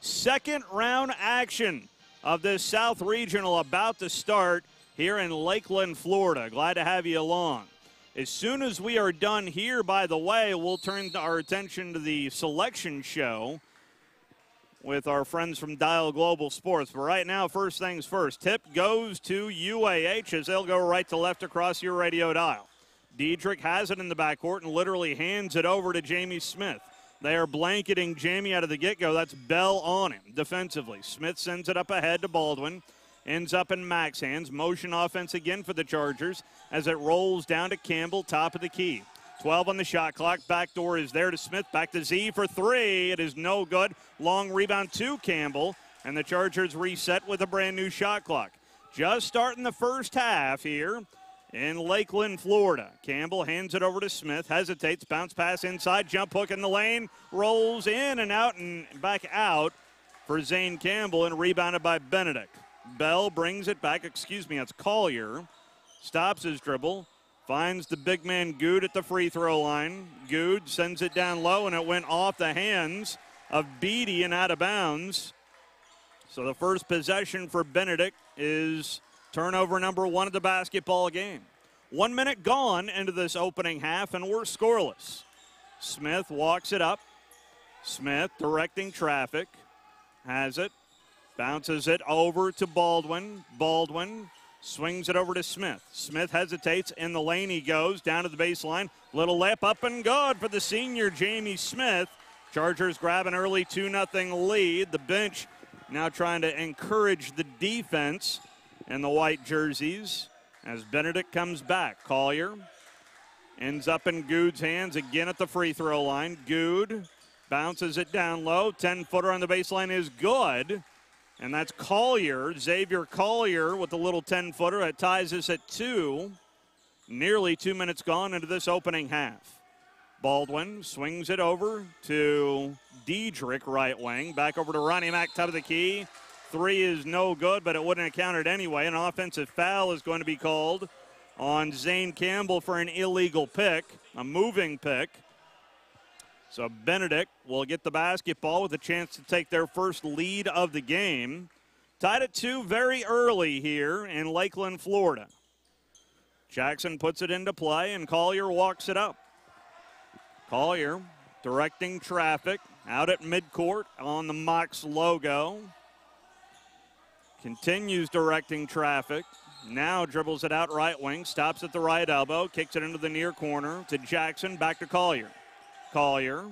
Second round action of this South Regional about to start here in Lakeland, Florida. Glad to have you along. As soon as we are done here, by the way, we'll turn our attention to the selection show with our friends from Dial Global Sports. But right now, first things first, tip goes to UAH as they'll go right to left across your radio dial. Diedrich has it in the backcourt and literally hands it over to Jamie Smith. They are blanketing Jamie out of the get-go. That's Bell on him defensively. Smith sends it up ahead to Baldwin. Ends up in Mac's hands. Motion offense again for the Chargers as it rolls down to Campbell, top of the key. 12 on the shot clock. Backdoor is there to Smith. Back to Z for three. It is no good. Long rebound to Campbell. And the Chargers reset with a brand new shot clock. Just starting the first half here in Lakeland, Florida. Campbell hands it over to Smith, hesitates, bounce pass inside, jump hook in the lane, rolls in and out and back out for Zane Campbell and rebounded by Benedict. Bell brings it back, that's Collier. Stops his dribble, finds the big man Goode at the free throw line. Goode sends it down low and it went off the hands of Beatty and out of bounds. So the first possession for Benedict is turnover number one of the basketball game. 1 minute gone into this opening half, and we're scoreless. Smith walks it up. Smith directing traffic. Has it. Bounces it over to Baldwin. Baldwin swings it over to Smith. Smith hesitates. In the lane he goes. Down to the baseline. Little layup up and good for the senior Jamie Smith. Chargers grab an early 2-0 lead. The bench now trying to encourage the defense and the white jerseys as Benedict comes back. Collier ends up in Goode's hands again at the free throw line. Goode bounces it down low. 10-footer on the baseline is good. And that's Collier, Xavier Collier with the little 10-footer. That ties us at 2. Nearly 2 minutes gone into this opening half. Baldwin swings it over to Diedrich, right wing. Back over to Ronnie Mack, top of the key. Three is no good, but it wouldn't have counted anyway. An offensive foul is going to be called on Zane Campbell for an illegal pick, a moving pick. So Benedict will get the basketball with a chance to take their first lead of the game. Tied at 2 very early here in Lakeland, Florida. Jackson puts it into play, and Collier walks it up. Collier directing traffic out at midcourt on the Mox logo. Continues directing traffic. Now dribbles it out right wing. Stops at the right elbow. Kicks it into the near corner to Jackson. Back to Collier. Collier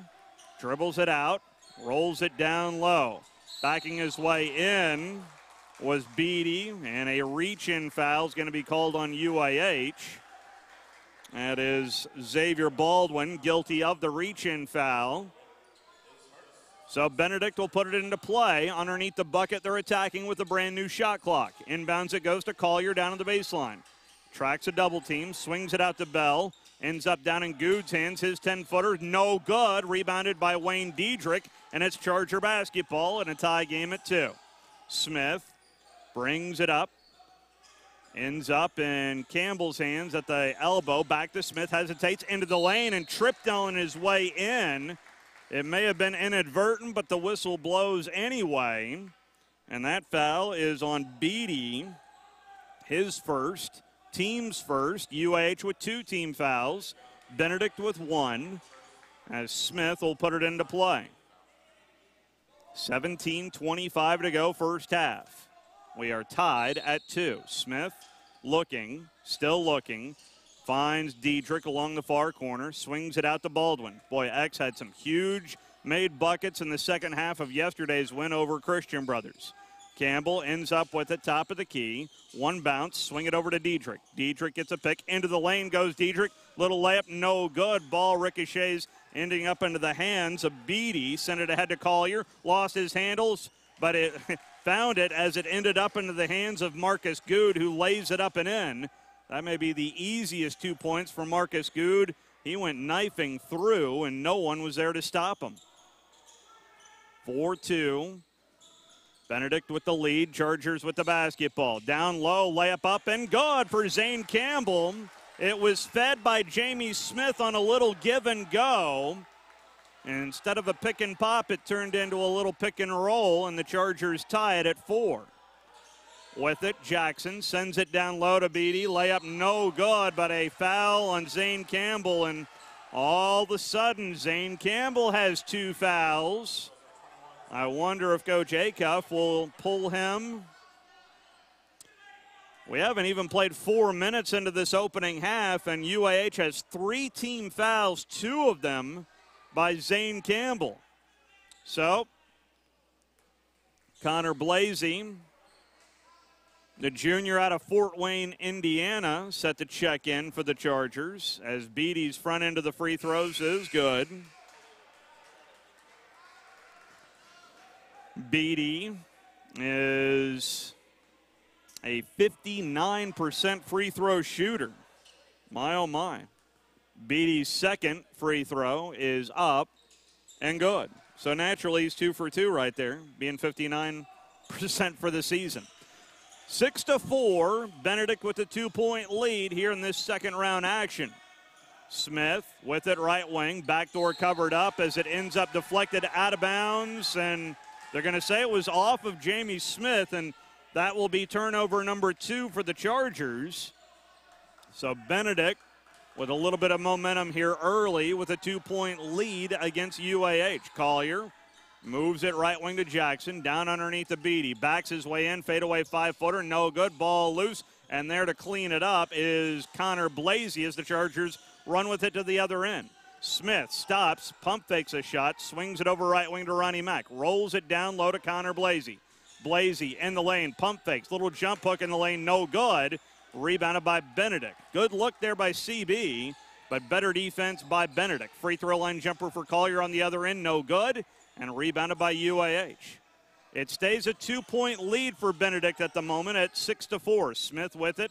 dribbles it out. Rolls it down low. Backing his way in was Beatty. And a reach-in foul is going to be called on UAH. That is Xavier Baldwin guilty of the reach-in foul. So Benedict will put it into play. Underneath the bucket, they're attacking with a brand new shot clock. Inbounds it goes to Collier down to the baseline. Tracks a double team, swings it out to Bell. Ends up down in Goode's hands. His 10-footer, no good. Rebounded by Wayne Diedrich, and it's Charger basketball and a tie game at 2. Smith brings it up. Ends up in Campbell's hands at the elbow. Back to Smith, hesitates into the lane and tripped on his way in. It may have been inadvertent, but the whistle blows anyway. And that foul is on Beatty, his first, team's first. UAH with 2 team fouls. Benedict with 1, as Smith will put it into play. 17:25 to go, first half. We are tied at 2. Smith looking, still looking. Finds Diedrich along the far corner, swings it out to Baldwin. Boy, X had some huge made buckets in the second half of yesterday's win over Christian Brothers. Campbell ends up with it, top of the key. One bounce, swing it over to Diedrich. Diedrich gets a pick, into the lane goes Diedrich. Little layup, no good. Ball ricochets, ending up into the hands of Beatty. Sent it ahead to Collier, lost his handles, but it found it as it ended up into the hands of Marcus Goode, who lays it up and in. That may be the easiest 2 points for Marcus Goode. He went knifing through, and no one was there to stop him. 4-2. Benedict with the lead. Chargers with the basketball. Down low, layup up, and good for Zane Campbell. It was fed by Jamie Smith on a little give and go. And instead of a pick and pop, it turned into a little pick and roll, and the Chargers tie it at 4. With it, Jackson sends it down low to Beatty. Layup no good, but a foul on Zane Campbell. And all of a sudden, Zane Campbell has 2 fouls. I wonder if Coach Acuff will pull him. We haven't even played 4 minutes into this opening half, and UAH has 3 team fouls, 2 of them by Zane Campbell. So, Connor Blasey, the junior out of Fort Wayne, Indiana, set to check in for the Chargers as Beatty's front end of the free throws is good. Beatty is a 59% free throw shooter. My, oh my. Beatty's second free throw is up and good. So naturally, he's 2 for 2 right there, being 59% for the season. 6-4, Benedict with a 2-point lead here in this second round action. Smith with it right wing, backdoor covered up as it ends up deflected out of bounds, and they're going to say it was off of Jamie Smith, and that will be turnover number 2 for the Chargers. So Benedict with a little bit of momentum here early with a 2-point lead against UAH. Collier moves it right wing to Jackson, down underneath the Beatty. Backs his way in, fadeaway 5-footer, no good, ball loose. And there to clean it up is Connor Blasey as the Chargers run with it to the other end. Smith stops, pump fakes a shot, swings it over right wing to Ronnie Mack. Rolls it down low to Connor Blasey. Blasey in the lane, pump fakes, little jump hook in the lane, no good. Rebounded by Benedict. Good look there by CB, but better defense by Benedict. Free throw line jumper for Collier on the other end, no good, and rebounded by UAH. It stays a 2-point lead for Benedict at the moment at 6-4. Smith with it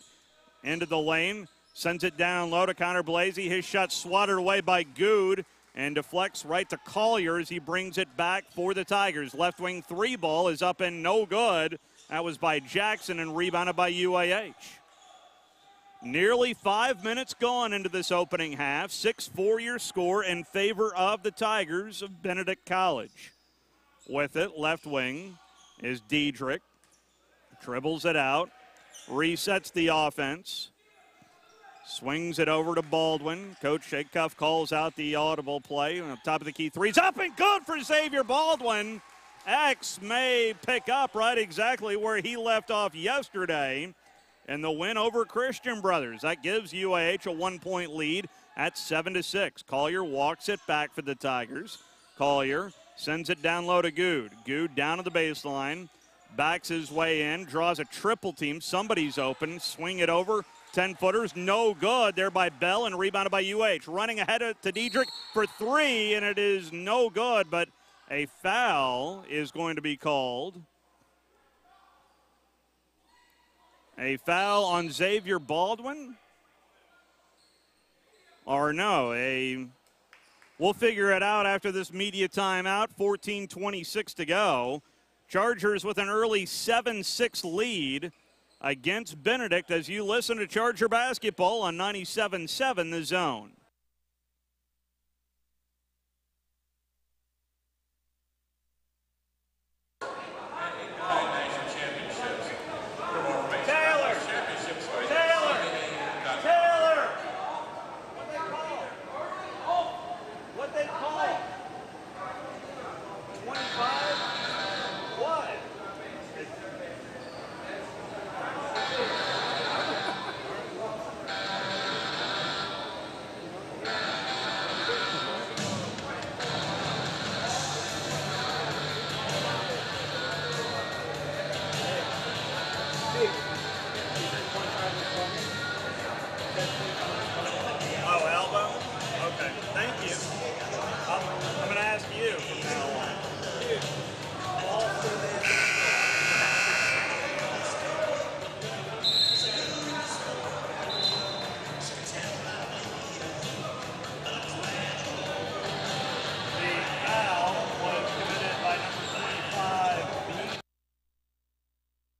into the lane, sends it down low to Connor Blasey. His shot swatted away by Goode and deflects right to Collier as he brings it back for the Tigers. Left wing 3 ball is up and no good. That was by Jackson and rebounded by UAH. Nearly 5 minutes gone into this opening half. 6-4 your score in favor of the Tigers of Benedict College. With it, left wing is Diedrich. Dribbles it out. Resets the offense. Swings it over to Baldwin. Coach Acuff calls out the audible play. On top of the key, 3's up and good for Xavier Baldwin. X may pick up right exactly where he left off yesterday. And the win over Christian Brothers. That gives UAH a 1-point lead at 7-6. Collier walks it back for the Tigers. Collier sends it down low to Goode. Goode down to the baseline. Backs his way in. Draws a triple team. Somebody's open. Swing it over. 10-footers. No good there by Bell and rebounded by UAH. Running ahead to Diedrich for 3, and it is no good, but a foul is going to be called. A foul on Xavier Baldwin? Or no, we'll figure it out after this media timeout. 14:26 to go. Chargers with an early 7-6 lead against Benedict as you listen to Charger basketball on 97.7 The Zone.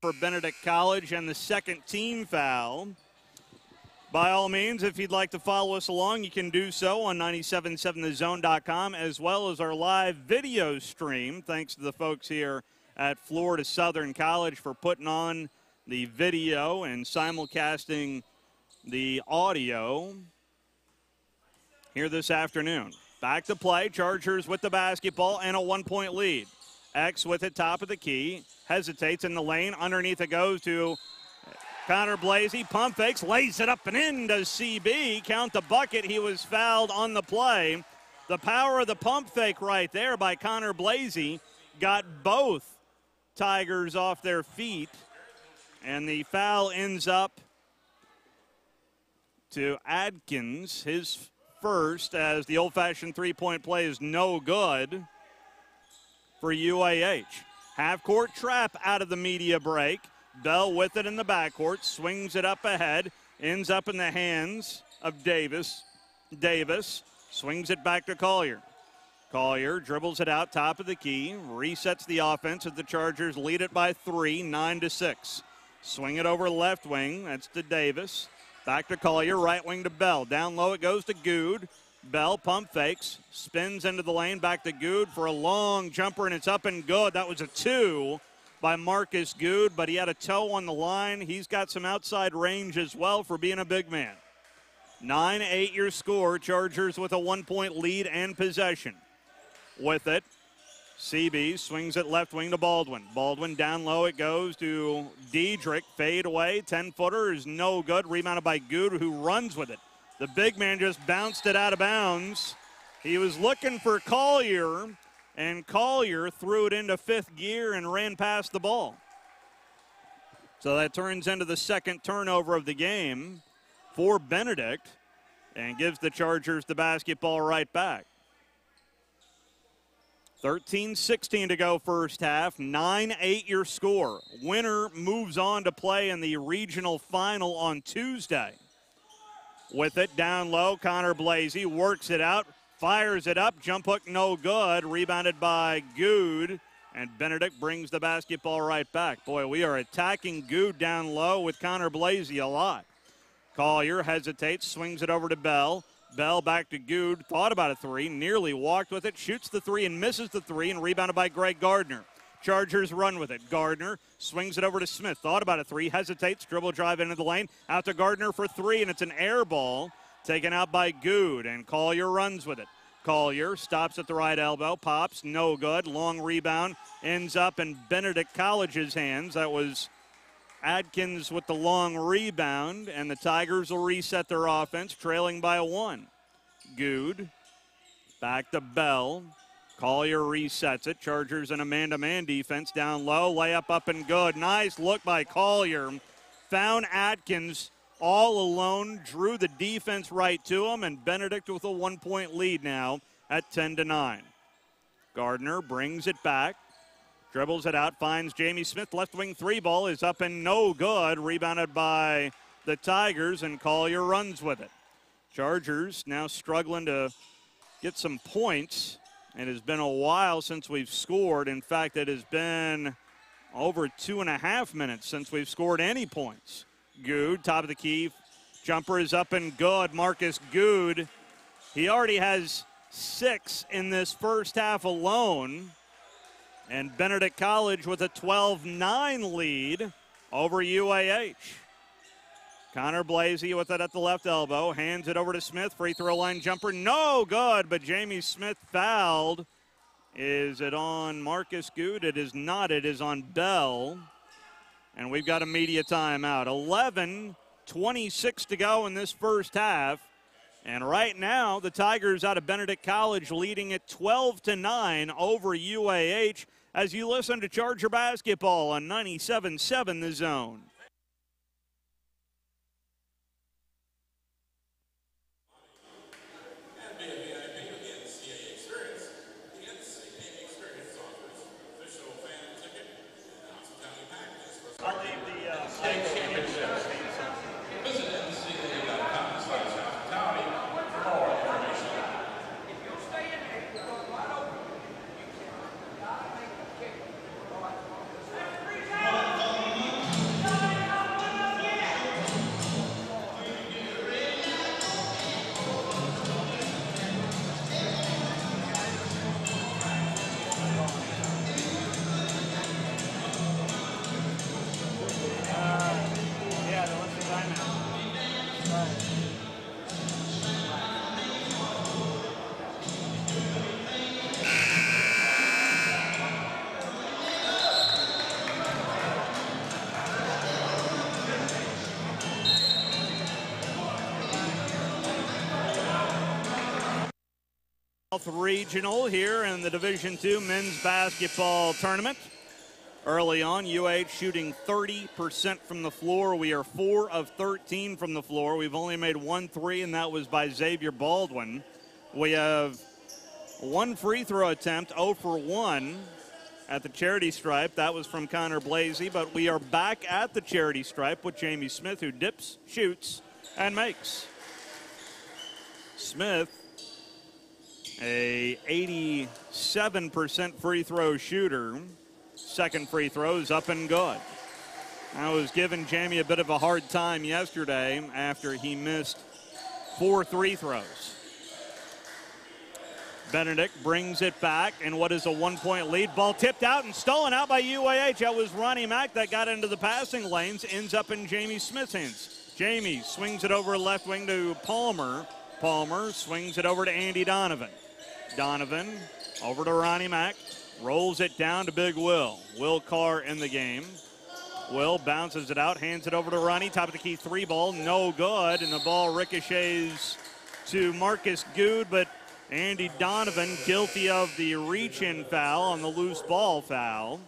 For Benedict College, and the second team foul. By all means, if you'd like to follow us along, you can do so on 977thezone.com as well as our live video stream. Thanks to the folks here at Florida Southern College for putting on the video and simulcasting the audio here this afternoon. Back to play. Chargers with the basketball and a 1-point lead. X with it, top of the key. Hesitates in the lane. Underneath it goes to Connor Blasey. Pump fakes, lays it up and in to CB. Count the bucket. He was fouled on the play. The power of the pump fake right there by Connor Blasey got both Tigers off their feet. And the foul ends up to Adkins, his first, as the old-fashioned three-point play is no good for UAH. Half-court trap out of the media break. Bell with it in the backcourt, swings it up ahead, ends up in the hands of Davis. Davis swings it back to Collier. Collier dribbles it out, top of the key, resets the offense as the Chargers lead it by 3, 9-6. Swing it over left wing, that's to Davis. Back to Collier, right wing to Bell. Down low it goes to Goode. Bell pump fakes, spins into the lane, back to Goode for a long jumper, and it's up and good. That was a 2 by Marcus Goode, but he had a toe on the line. He's got some outside range as well for being a big man. 9-8 your score. Chargers with a 1-point lead and possession. With it, CB swings it left wing to Baldwin. Baldwin down low it goes to Diedrich. Fade away, 10-footer is no good. Rebounded by Goode, who runs with it. The big man just bounced it out of bounds. He was looking for Collier, and Collier threw it into fifth gear and ran past the ball. So that turns into the second turnover of the game for Benedict and gives the Chargers the basketball right back. 13-16 to go first half, 9-8 your score. Winner moves on to play in the regional final on Tuesday. With it down low, Connor Blasey works it out, fires it up, jump hook no good, rebounded by Goode, and Benedict brings the basketball right back. Boy, we are attacking Goode down low with Connor Blasey a lot. Collier hesitates, swings it over to Bell. Bell back to Goode, thought about a 3, nearly walked with it, shoots the 3 and misses the 3, and rebounded by Greg Gardner. Chargers run with it. Gardner swings it over to Smith, thought about a 3, hesitates, dribble drive into the lane, out to Gardner for 3, and it's an air ball taken out by Goode, and Collier runs with it. Collier stops at the right elbow, pops, no good, long rebound, ends up in Benedict College's hands. That was Adkins with the long rebound, and the Tigers will reset their offense, trailing by 1. Goode back to Bell. Collier resets it. Chargers in a man-to-man defense down low. Layup up and good. Nice look by Collier. Found Adkins all alone, drew the defense right to him, and Benedict with a 1-point lead now at 10-9. Gardner brings it back. Dribbles it out, finds Jamie Smith. Left wing 3 ball is up and no good. Rebounded by the Tigers, and Collier runs with it. Chargers now struggling to get some points. It has been a while since we've scored. In fact, it has been over 2.5 minutes since we've scored any points. Goode, top of the key. Jumper is up and good. Marcus Goode, he already has 6 in this first half alone. And Benedict College with a 12-9 lead over UAH. Connor Blasey with it at the left elbow. Hands it over to Smith. Free throw line jumper. No good, but Jamie Smith fouled. Is it on Marcus Goode? It is not. It is on Bell. And we've got a media timeout. 11:26 to go in this first half. And right now, the Tigers out of Benedict College leading at 12-9 over UAH as you listen to Charger basketball on 97.7 The Zone. South Regional here in the Division II men's basketball tournament. Early on, UAH shooting 30% from the floor. We are 4 of 13 from the floor. We've only made 1 3, and that was by Xavier Baldwin. We have 1 free throw attempt, 0 for 1 at the charity stripe. That was from Connor Blasey, but we are back at the charity stripe with Jamie Smith, who dips, shoots, and makes. Smith, a 87% free throw shooter. Second free throw is up and good. I was giving Jamie a bit of a hard time yesterday after he missed 4 free throws. Benedict brings it back, and what is a 1-point lead? Ball tipped out and stolen out by UAH. That was Ronnie Mack that got into the passing lanes, ends up in Jamie Smith's hands. Jamie swings it over left wing to Palmer. Palmer swings it over to Andy Donovan. Donovan over to Ronnie Mack. Rolls it down to Big Will. Will Carr in the game. Will bounces it out, hands it over to Ronnie. Top of the key 3 ball, no good. And the ball ricochets to Marcus Goode, but Andy Donovan guilty of the reach-in foul on the loose ball foul.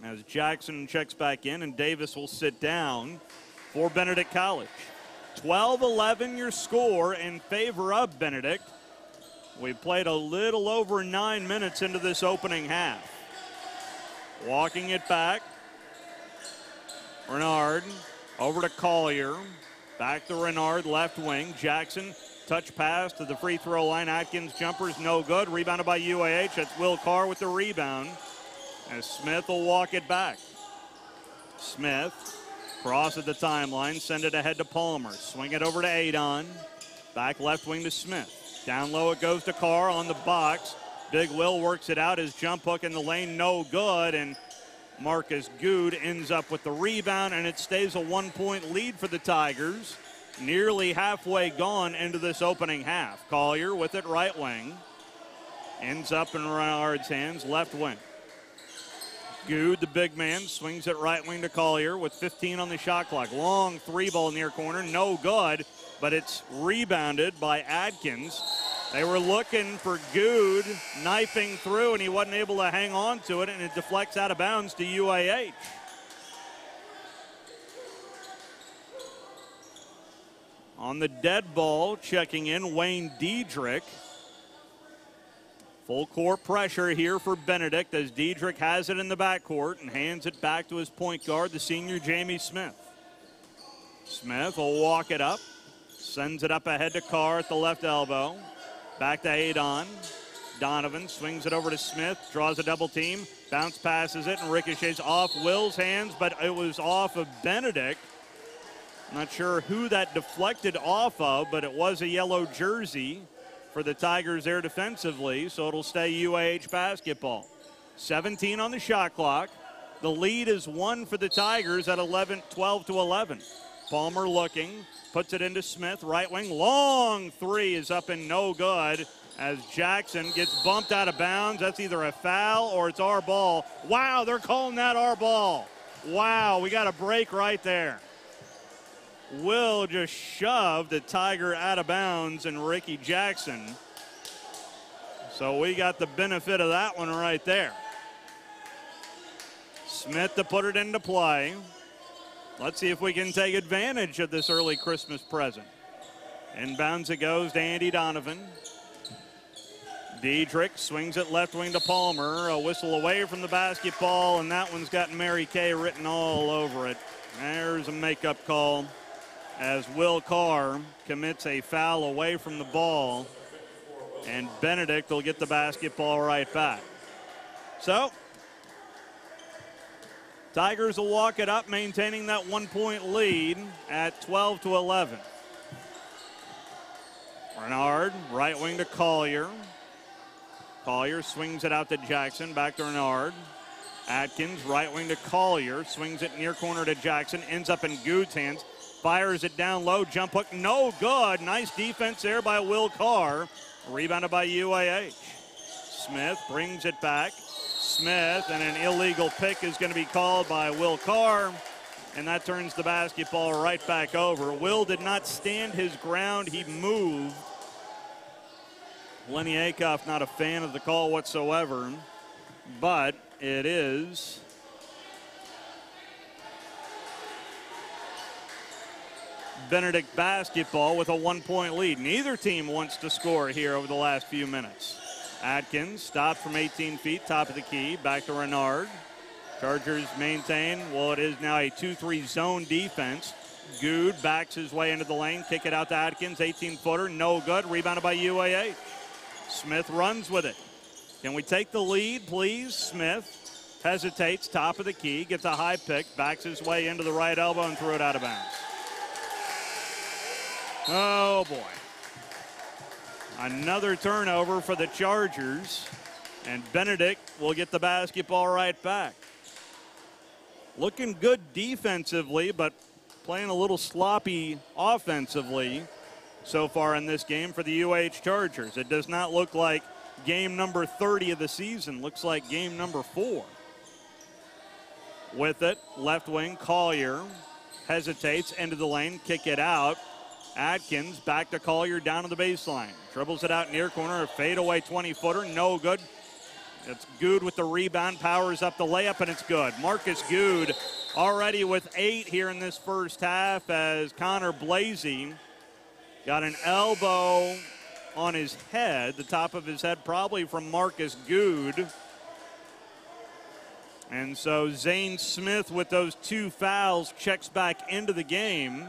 As Jackson checks back in, and Davis will sit down for Benedict College. 12-11 your score in favor of Benedict. We played a little over 9 minutes into this opening half. Walking it back. Renard over to Collier. Back to Renard, left wing. Jackson, touch pass to the free throw line. Atkins jumpers, no good. Rebounded by UAH. That's Will Carr with the rebound. As Smith will walk it back. Smith crosses the timeline, send it ahead to Palmer. Swing it over to Adon. Back left wing to Smith. Down low it goes to Carr on the box. Big Will works it out. His jump hook in the lane, no good. And Marcus Goode ends up with the rebound, and it stays a 1-point lead for the Tigers. Nearly halfway gone into this opening half. Collier with it right wing. Ends up in Renard's hands, left wing. Goode, the big man, swings it right wing to Collier with 15 on the shot clock. Long 3-ball near corner, no good, but it's rebounded by Atkins. They were looking for Goode knifing through, and he wasn't able to hang on to it, and it deflects out of bounds to UAH. On the dead ball, checking in, Wayne Diedrich. Full court pressure here for Benedict as Diedrich has it in the backcourt and hands it back to his point guard, the senior Jamie Smith. Smith will walk it up, sends it up ahead to Carr at the left elbow. Back to Adon. Donovan swings it over to Smith, draws a double team, bounce passes it, and ricochets off Will's hands, but it was off of Benedict. Not sure who that deflected off of, but it was a yellow jersey for the Tigers there defensively, so it'll stay UAH basketball. 17 on the shot clock. The lead is 1 for the Tigers at 12-11. Palmer looking, puts it into Smith, right wing. Long 3 is up and no good as Jackson gets bumped out of bounds. That's either a foul or it's our ball. Wow, they're calling that our ball. Wow, we got a break right there. Will just shoved the Tiger out of bounds and Ricky Jackson. So we got the benefit of that one right there. Smith to put it into play. Let's see if we can take advantage of this early Christmas present. Inbounds it goes to Andy Donovan. Diedrich swings it left wing to Palmer. A whistle away from the basketball, and that one's got Mary Kay written all over it. There's a makeup call as Will Carr commits a foul away from the ball, and Benedict will get the basketball right back. So, Tigers will walk it up, maintaining that 1-point lead at 12-11. Renard, right wing to Collier. Collier swings it out to Jackson, back to Renard. Atkins, right wing to Collier, swings it near corner to Jackson, ends up in Goode's hands. Fires it down low, jump hook, no good. Nice defense there by Will Carr. Rebounded by UAH. Smith brings it back. Smith, and an illegal pick is going to be called by Will Carr, and that turns the basketball right back over. Will did not stand his ground. He moved. Lenny Akoff not a fan of the call whatsoever, but it is Benedict basketball with a 1-point lead. Neither team wants to score here over the last few minutes. Atkins stopped from 18 feet, top of the key, back to Renard. Chargers maintain, well, it is now a 2-3 zone defense. Goode backs his way into the lane, kick it out to Atkins, 18-footer, no good, rebounded by UAH. Smith runs with it. Can we take the lead, please? Smith hesitates, top of the key, gets a high pick, backs his way into the right elbow and threw it out of bounds. Oh, boy. Another turnover for the Chargers, and Benedict will get the basketball right back. Looking good defensively, but playing a little sloppy offensively so far in this game for the UAH Chargers. It does not look like game number 30 of the season. Looks like game number 4. With it, left wing, Collier hesitates, into the lane, kick it out. Atkins back to Collier down to the baseline. Dribbles it out near corner, a fadeaway 20-footer, no good. It's Goode with the rebound, powers up the layup, and it's good. Marcus Goode already with 8 here in this first half as Connor Blasey got an elbow on his head, the top of his head probably from Marcus Goode. And so Zane Smith with those 2 fouls checks back into the game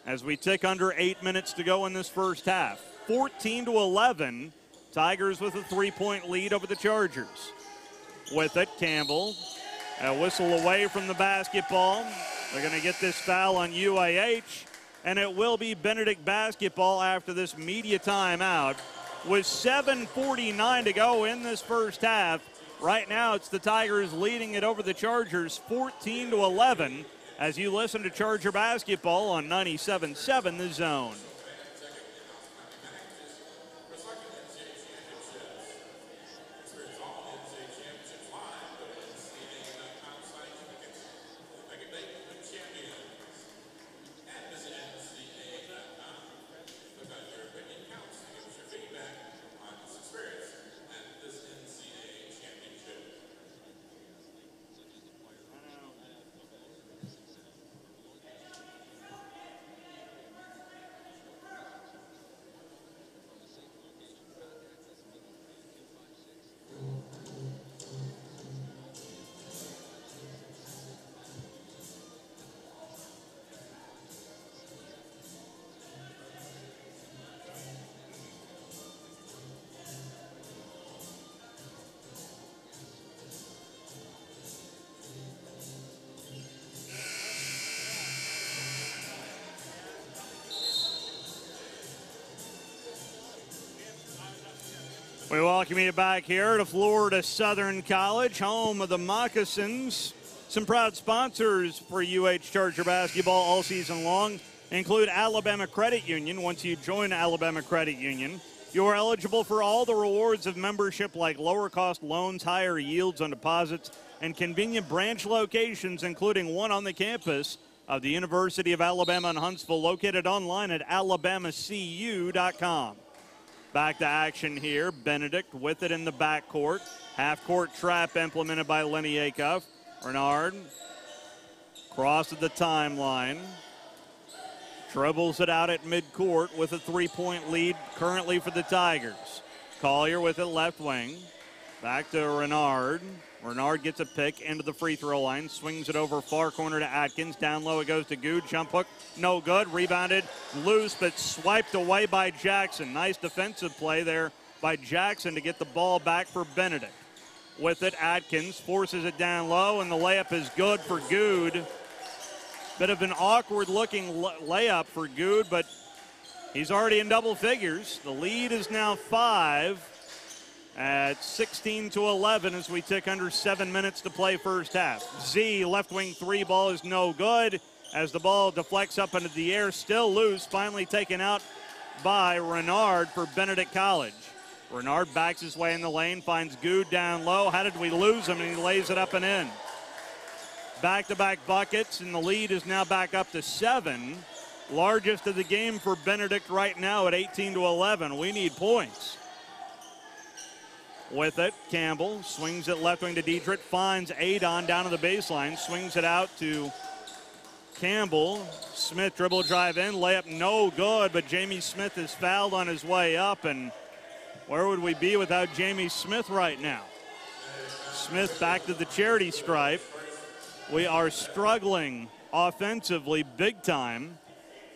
as we tick under 8 minutes to go in this first half. 14-11, Tigers with a 3-point lead over the Chargers. With it, Campbell, a whistle away from the basketball. They're going to get this foul on UAH, and it will be Benedict basketball after this media timeout. With 7:49 to go in this first half, right now it's the Tigers leading it over the Chargers 14-11 as you listen to Charger basketball on 97.7 The Zone. We welcome you back here to Florida Southern College, home of the Moccasins. Some proud sponsors for UH Charger basketball all season long include Alabama Credit Union. Once you join Alabama Credit Union, you are eligible for all the rewards of membership like lower cost loans, higher yields on deposits, and convenient branch locations, including one on the campus of the University of Alabama-Huntsville, located online at alabamacu.com. Back to action here. Benedict with it in the backcourt. Half-court trap implemented by Lenny Akoff. Renard crosses the timeline. Dribbles it out at midcourt with a 3-point lead currently for the Tigers. Collier with it left wing. Back to Renard. Renard gets a pick into the free throw line. Swings it over far corner to Atkins. Down low it goes to Goode. Jump hook, no good. Rebounded loose, but swiped away by Jackson. Nice defensive play there by Jackson to get the ball back for Benedict. With it, Atkins forces it down low, and the layup is good for Goode. Bit of an awkward-looking layup for Goode, but he's already in double figures. The lead is now 5 at 16-11 as we tick under 7 minutes to play first half. Z, left wing 3 ball is no good as the ball deflects up into the air, still loose, finally taken out by Renard for Benedict College. Renard backs his way in the lane, finds Goode down low. How did we lose him? And he lays it up and in. Back-to-back buckets, and the lead is now back up to 7. Largest of the game for Benedict right now at 18-11. We need points. with it. Campbell swings it left wing to Dietrich, finds Adon down to the baseline, swings it out to Campbell. Smith dribble drive in, layup no good, but Jamie Smith is fouled on his way up, and where would we be without Jamie Smith right now? Smith back to the charity stripe. We are struggling offensively big time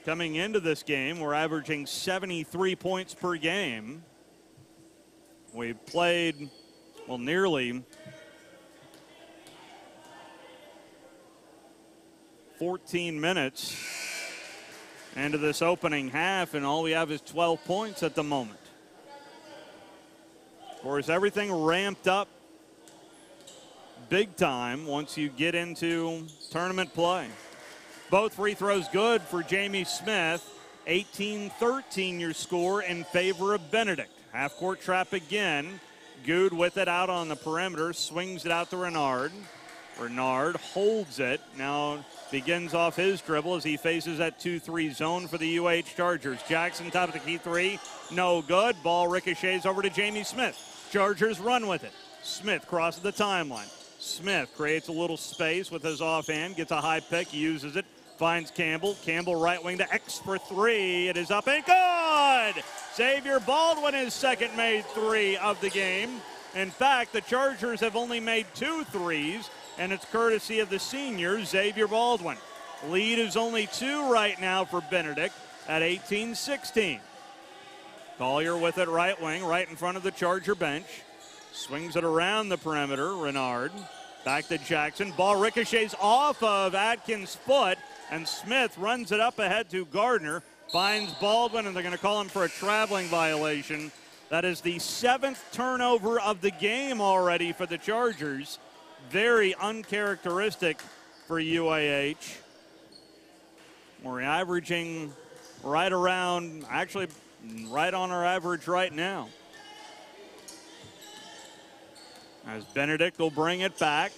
coming into this game. We're averaging 73 points per game. We've played, well, nearly 14 minutes into this opening half, and all we have is 12 points at the moment. Of course, everything ramped up big time once you get into tournament play. Both free throws good for Jamie Smith. 18-13 your score in favor of Benedict. Half-court trap again. Goode with it out on the perimeter, swings it out to Renard. Renard holds it. Now begins off his dribble as he faces that 2-3 zone for the UAH Chargers. Jackson top of the key three, no good. Ball ricochets over to Jamie Smith. Chargers run with it. Smith crosses the timeline. Smith creates a little space with his offhand, gets a high pick, uses it, finds Campbell. Campbell right wing to X for three. It is up and good! Xavier Baldwin, his second made three of the game. In fact, the Chargers have only made 2 threes, and it's courtesy of the senior, Xavier Baldwin. Lead is only 2 right now for Benedict at 18-16. Collier with it right wing, right in front of the Charger bench. Swings it around the perimeter. Renard back to Jackson. Ball ricochets off of Atkins' foot, and Smith runs it up ahead to Gardner. Finds Baldwin, and they're going to call him for a traveling violation. That is the 7th turnover of the game already for the Chargers. Very uncharacteristic for UAH. We're averaging right around, actually right on our average right now. As Benedict will bring it back.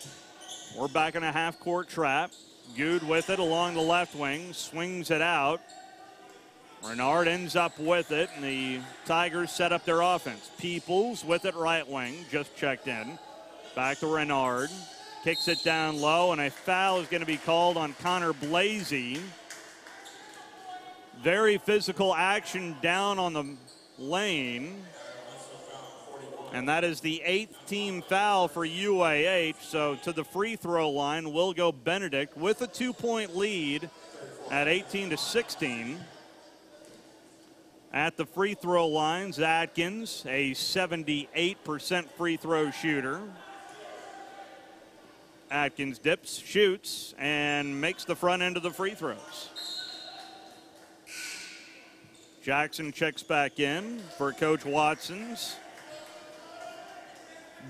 We're back in a half-court trap. Goode with it along the left wing, swings it out. Renard ends up with it, and the Tigers set up their offense. Peoples with it right wing, just checked in. Back to Renard, kicks it down low, and a foul is going to be called on Connor Blasey. Very physical action down on the lane. And that is the 8th team foul for UAH. So to the free throw line will go Benedict with a 2-point lead at 18-16. At the free throw lines, Atkins, a 78% free throw shooter. Atkins dips, shoots, and makes the front end of the free throws. Jackson checks back in for Coach Watson's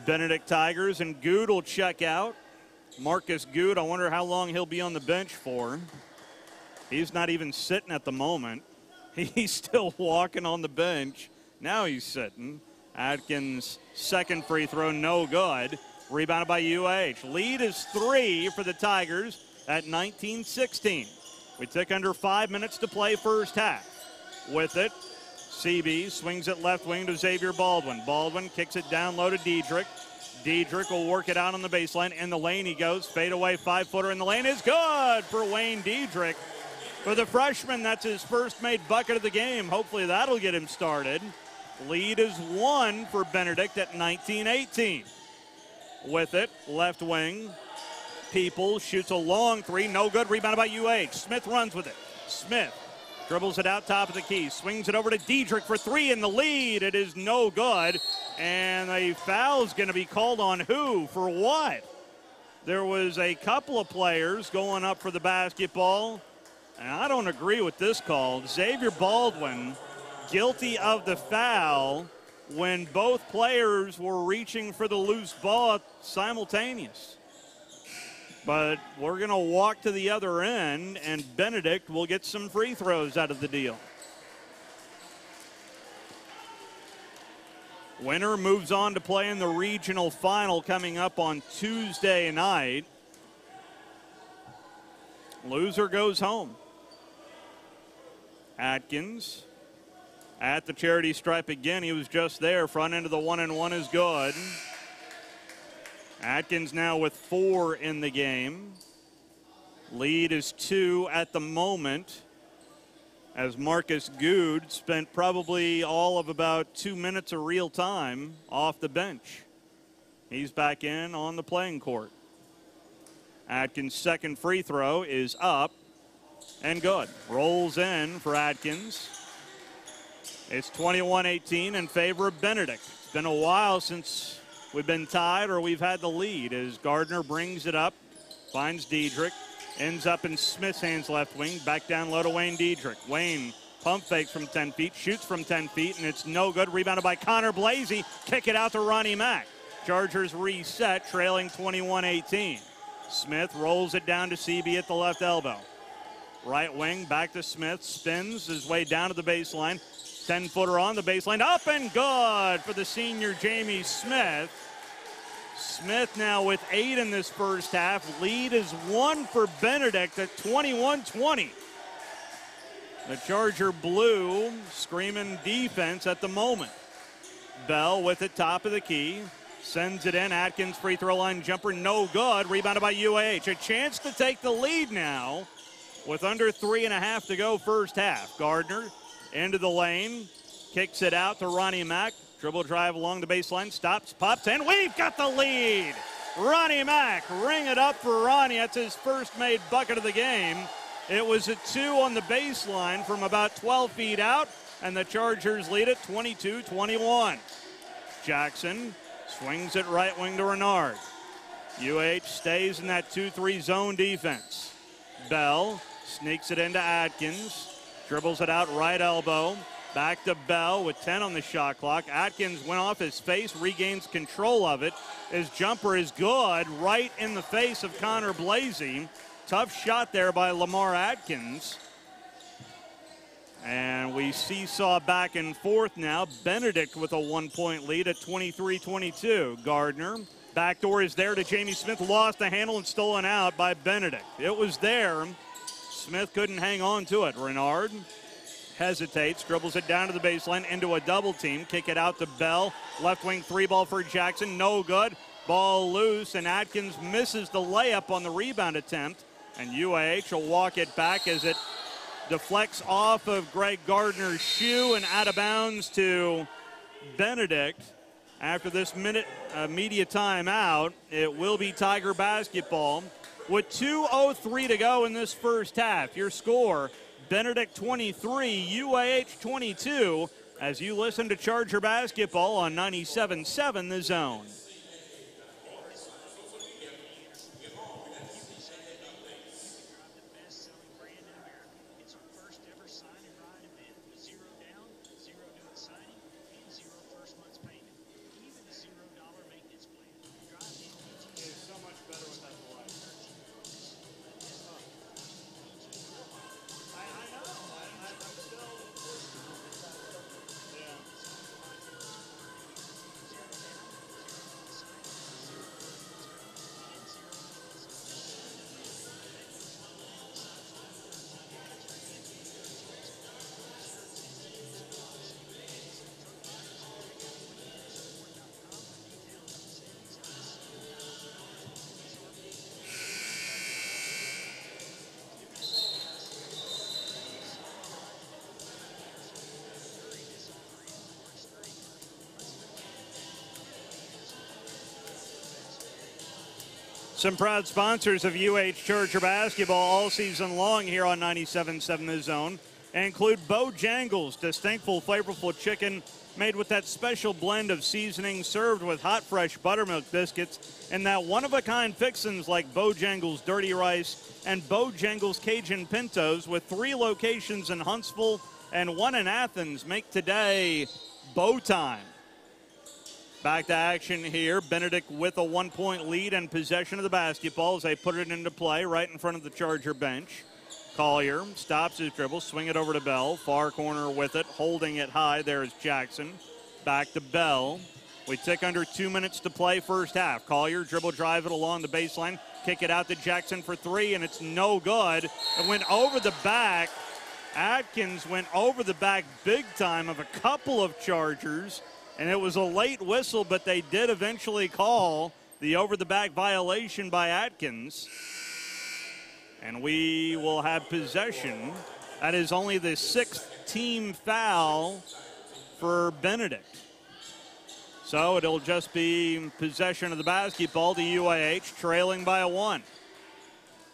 Benedict Tigers, and Goode will check out. Marcus Goode, I wonder how long he'll be on the bench for. He's not even sitting at the moment. He's still walking on the bench. Now he's sitting. Atkins' second free throw, no good. Rebounded by UAH. Lead is 3 for the Tigers at 19-16. We took under 5 minutes to play first half. With it, CB swings it left wing to Xavier Baldwin. Baldwin kicks it down low to Diedrich. Diedrich will work it out on the baseline. In the lane he goes. Fade away, 5-footer in the lane is good for Wayne Diedrich. For the freshman, that's his first made bucket of the game. Hopefully that'll get him started. Lead is 1 for Benedict at 19-18. With it, left wing. Peoples shoots a long three. No good. Rebounded by UAH. Smith runs with it. Smith dribbles it out top of the key. Swings it over to Diedrich for 3 in the lead. It is no good. And a foul is going to be called on who? For what? There was a couple of players going up for the basketball. And I don't agree with this call. Xavier Baldwin guilty of the foul when both players were reaching for the loose ball simultaneous. But we're going to walk to the other end, and Benedict will get some free throws out of the deal. Winner moves on to play in the regional final coming up on Tuesday night. Loser goes home. Atkins at the charity stripe again. He was just there. Front end of the 1-and-1 is good. Atkins now with 4 in the game. Lead is 2 at the moment, as Marcus Goode spent probably all of about 2 minutes of real time off the bench. He's back in on the playing court. Atkins' second free throw is up and good. Rolls in for Atkins. It's 21-18 in favor of Benedict. It's been a while since we've been tied or we've had the lead, as Gardner brings it up, finds Diedrich, ends up in Smith's hands left wing, back down low to Wayne Diedrich. Wayne pump fakes from 10 feet, shoots from 10 feet, and it's no good. Rebounded by Connor Blasey. Kick it out to Ronnie Mack. Chargers reset, trailing 21-18. Smith rolls it down to CB at the left elbow. Right wing, back to Smith, spins his way down to the baseline. 10-footer on the baseline, up and good for the senior Jamie Smith. Smith now with 8 in this first half. Lead is 1 for Benedict at 21-20. The Charger blue screaming defense at the moment. Bell with it, top of the key. Sends it in. Atkins free throw line jumper, no good. Rebounded by UAH. A chance to take the lead now with under 3.5 to go first half. Gardner into the lane, kicks it out to Ronnie Mack. Dribble drive along the baseline, stops, pops, and we've got the lead. Ronnie Mack, ring it up for Ronnie. That's his first made bucket of the game. It was a 2 on the baseline from about 12 feet out, and the Chargers lead it 22-21. Jackson swings it right wing to Renard. UAH stays in that 2-3 zone defense. Bell sneaks it into Atkins, dribbles it out right elbow. Back to Bell with 10 on the shot clock. Atkins went off his face, regains control of it. His jumper is good, right in the face of Connor Blasey. Tough shot there by Lamar Atkins. And we seesaw back and forth now. Benedict with a 1-point lead at 23-22. Gardner, backdoor is there to Jamie Smith. Lost the handle and stolen out by Benedict. It was there. Smith couldn't hang on to it. Renard hesitates, dribbles it down to the baseline into a double team. Kick it out to Bell. Left wing 3-ball for Jackson. No good. Ball loose, and Atkins misses the layup on the rebound attempt. And UAH will walk it back as it deflects off of Greg Gardner's shoe and out of bounds to Benedict. After this media timeout, it will be Tiger basketball with 2:03 to go in this first half. Your score, Benedict 23, UAH 22, as you listen to Charger basketball on 97.7 The Zone. Some proud sponsors of UH Charger basketball all season long here on 97.7 The Zone include Bojangles, distinctful, flavorful chicken made with that special blend of seasoning, served with hot, fresh buttermilk biscuits, and that one-of-a-kind fixins like Bojangles Dirty Rice and Bojangles Cajun Pintos, with 3 locations in Huntsville and 1 in Athens. Make today Bow time. Back to action here. Benedict with a 1-point lead and possession of the basketball as they put it into play right in front of the Charger bench. Collier stops his dribble, swing it over to Bell. Far corner with it, holding it high. There's Jackson. Back to Bell. We tick under 2 minutes to play first half. Collier dribble drive it along the baseline. Kick it out to Jackson for 3, and it's no good. It went over the back Atkins went over the back big time of a couple of Chargers, and it was a late whistle, but they did eventually call the over-the-back violation by Atkins. And we will have possession. That is only the 6th team foul for Benedict. So it'll just be possession of the basketball to UAH, trailing by 1.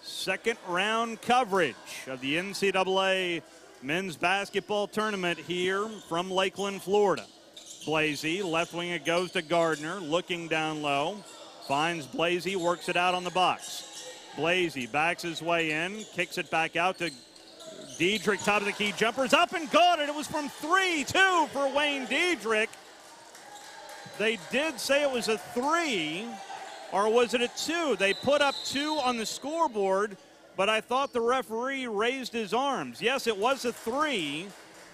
Second round coverage of the NCAA men's basketball tournament here from Lakeland, Florida. Blasey, left wing, it goes to Gardner, looking down low. Finds Blasey, works it out on the box. Blasey backs his way in, kicks it back out to Diedrich, top of the key, jumpers up and good, and it was from 3-2 for Wayne Diedrich. They did say it was a 3, or was it a 2? They put up 2 on the scoreboard, but I thought the referee raised his arms. Yes, it was a 3.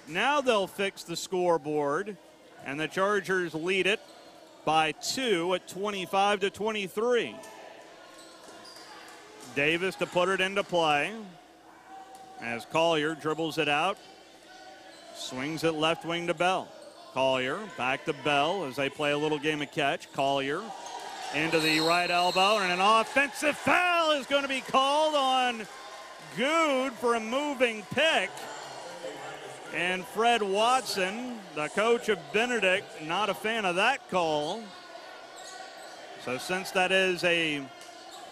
Now they'll fix the scoreboard, and the Chargers lead it by 2 at 25-23. Davis to put it into play as Collier dribbles it out, swings it left wing to Bell. Collier back to Bell as they play a little game of catch. Collier into the right elbow, and an offensive foul is going to be called on Goode for a moving pick. And Fred Watson, the coach of Benedict, not a fan of that call. So since that is a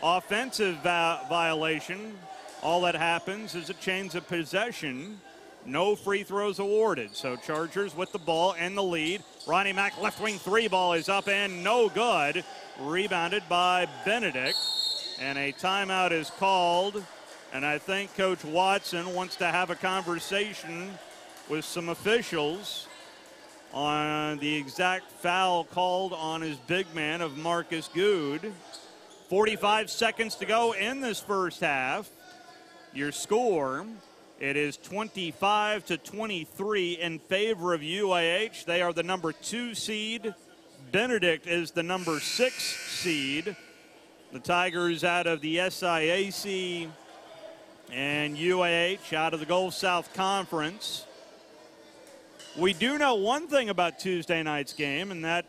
offensive violation, all that happens is a change of possession. No free throws awarded. So Chargers with the ball and the lead. Ronnie Mack left wing 3 ball is up and no good. Rebounded by Benedict. And a timeout is called. And I think Coach Watson wants to have a conversation with some officials on the exact foul called on his big man of Marcus Goode. 45 seconds to go in this first half. Your score, it is 25-23 in favor of UAH. They are the number 2 seed. Benedict is the number 6 seed. The Tigers out of the SIAC and UAH out of the Gulf South Conference. We do know one thing about Tuesday night's game, and that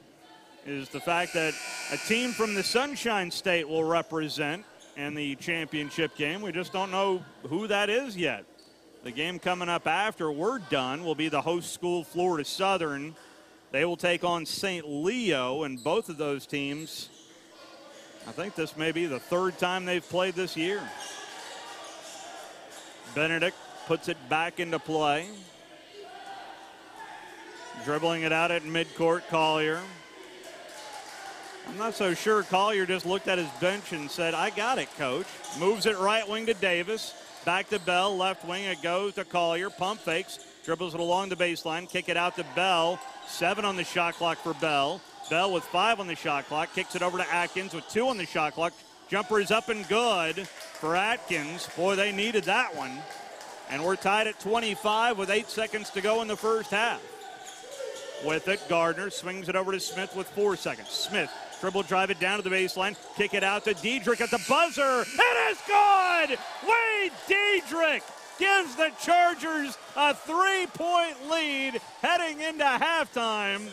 is the fact that a team from the Sunshine State will represent in the championship game. We just don't know who that is yet. The game coming up after we're done will be the host school, Florida Southern. They will take on St. Leo, and both of those teams, I think this may be the 3rd time they've played this year. Benedict puts it back into play. Dribbling it out at midcourt, Collier. I'm not so sure Collier just looked at his bench and said, I got it, coach. Moves it right wing to Davis. Back to Bell, left wing, it goes to Collier. Pump fakes, dribbles it along the baseline, kick it out to Bell. 7 on the shot clock for Bell. Bell with 5 on the shot clock, kicks it over to Atkins with 2 on the shot clock. Jumper is up and good for Atkins. Boy, they needed that one. And we're tied at 25 with 8 seconds to go in the first half. With it, Gardner swings it over to Smith with 4 seconds. Smith, dribble, drive it down to the baseline, kick it out to Diedrich at the buzzer. It is good! Wade Diedrich gives the Chargers a 3-point lead heading into halftime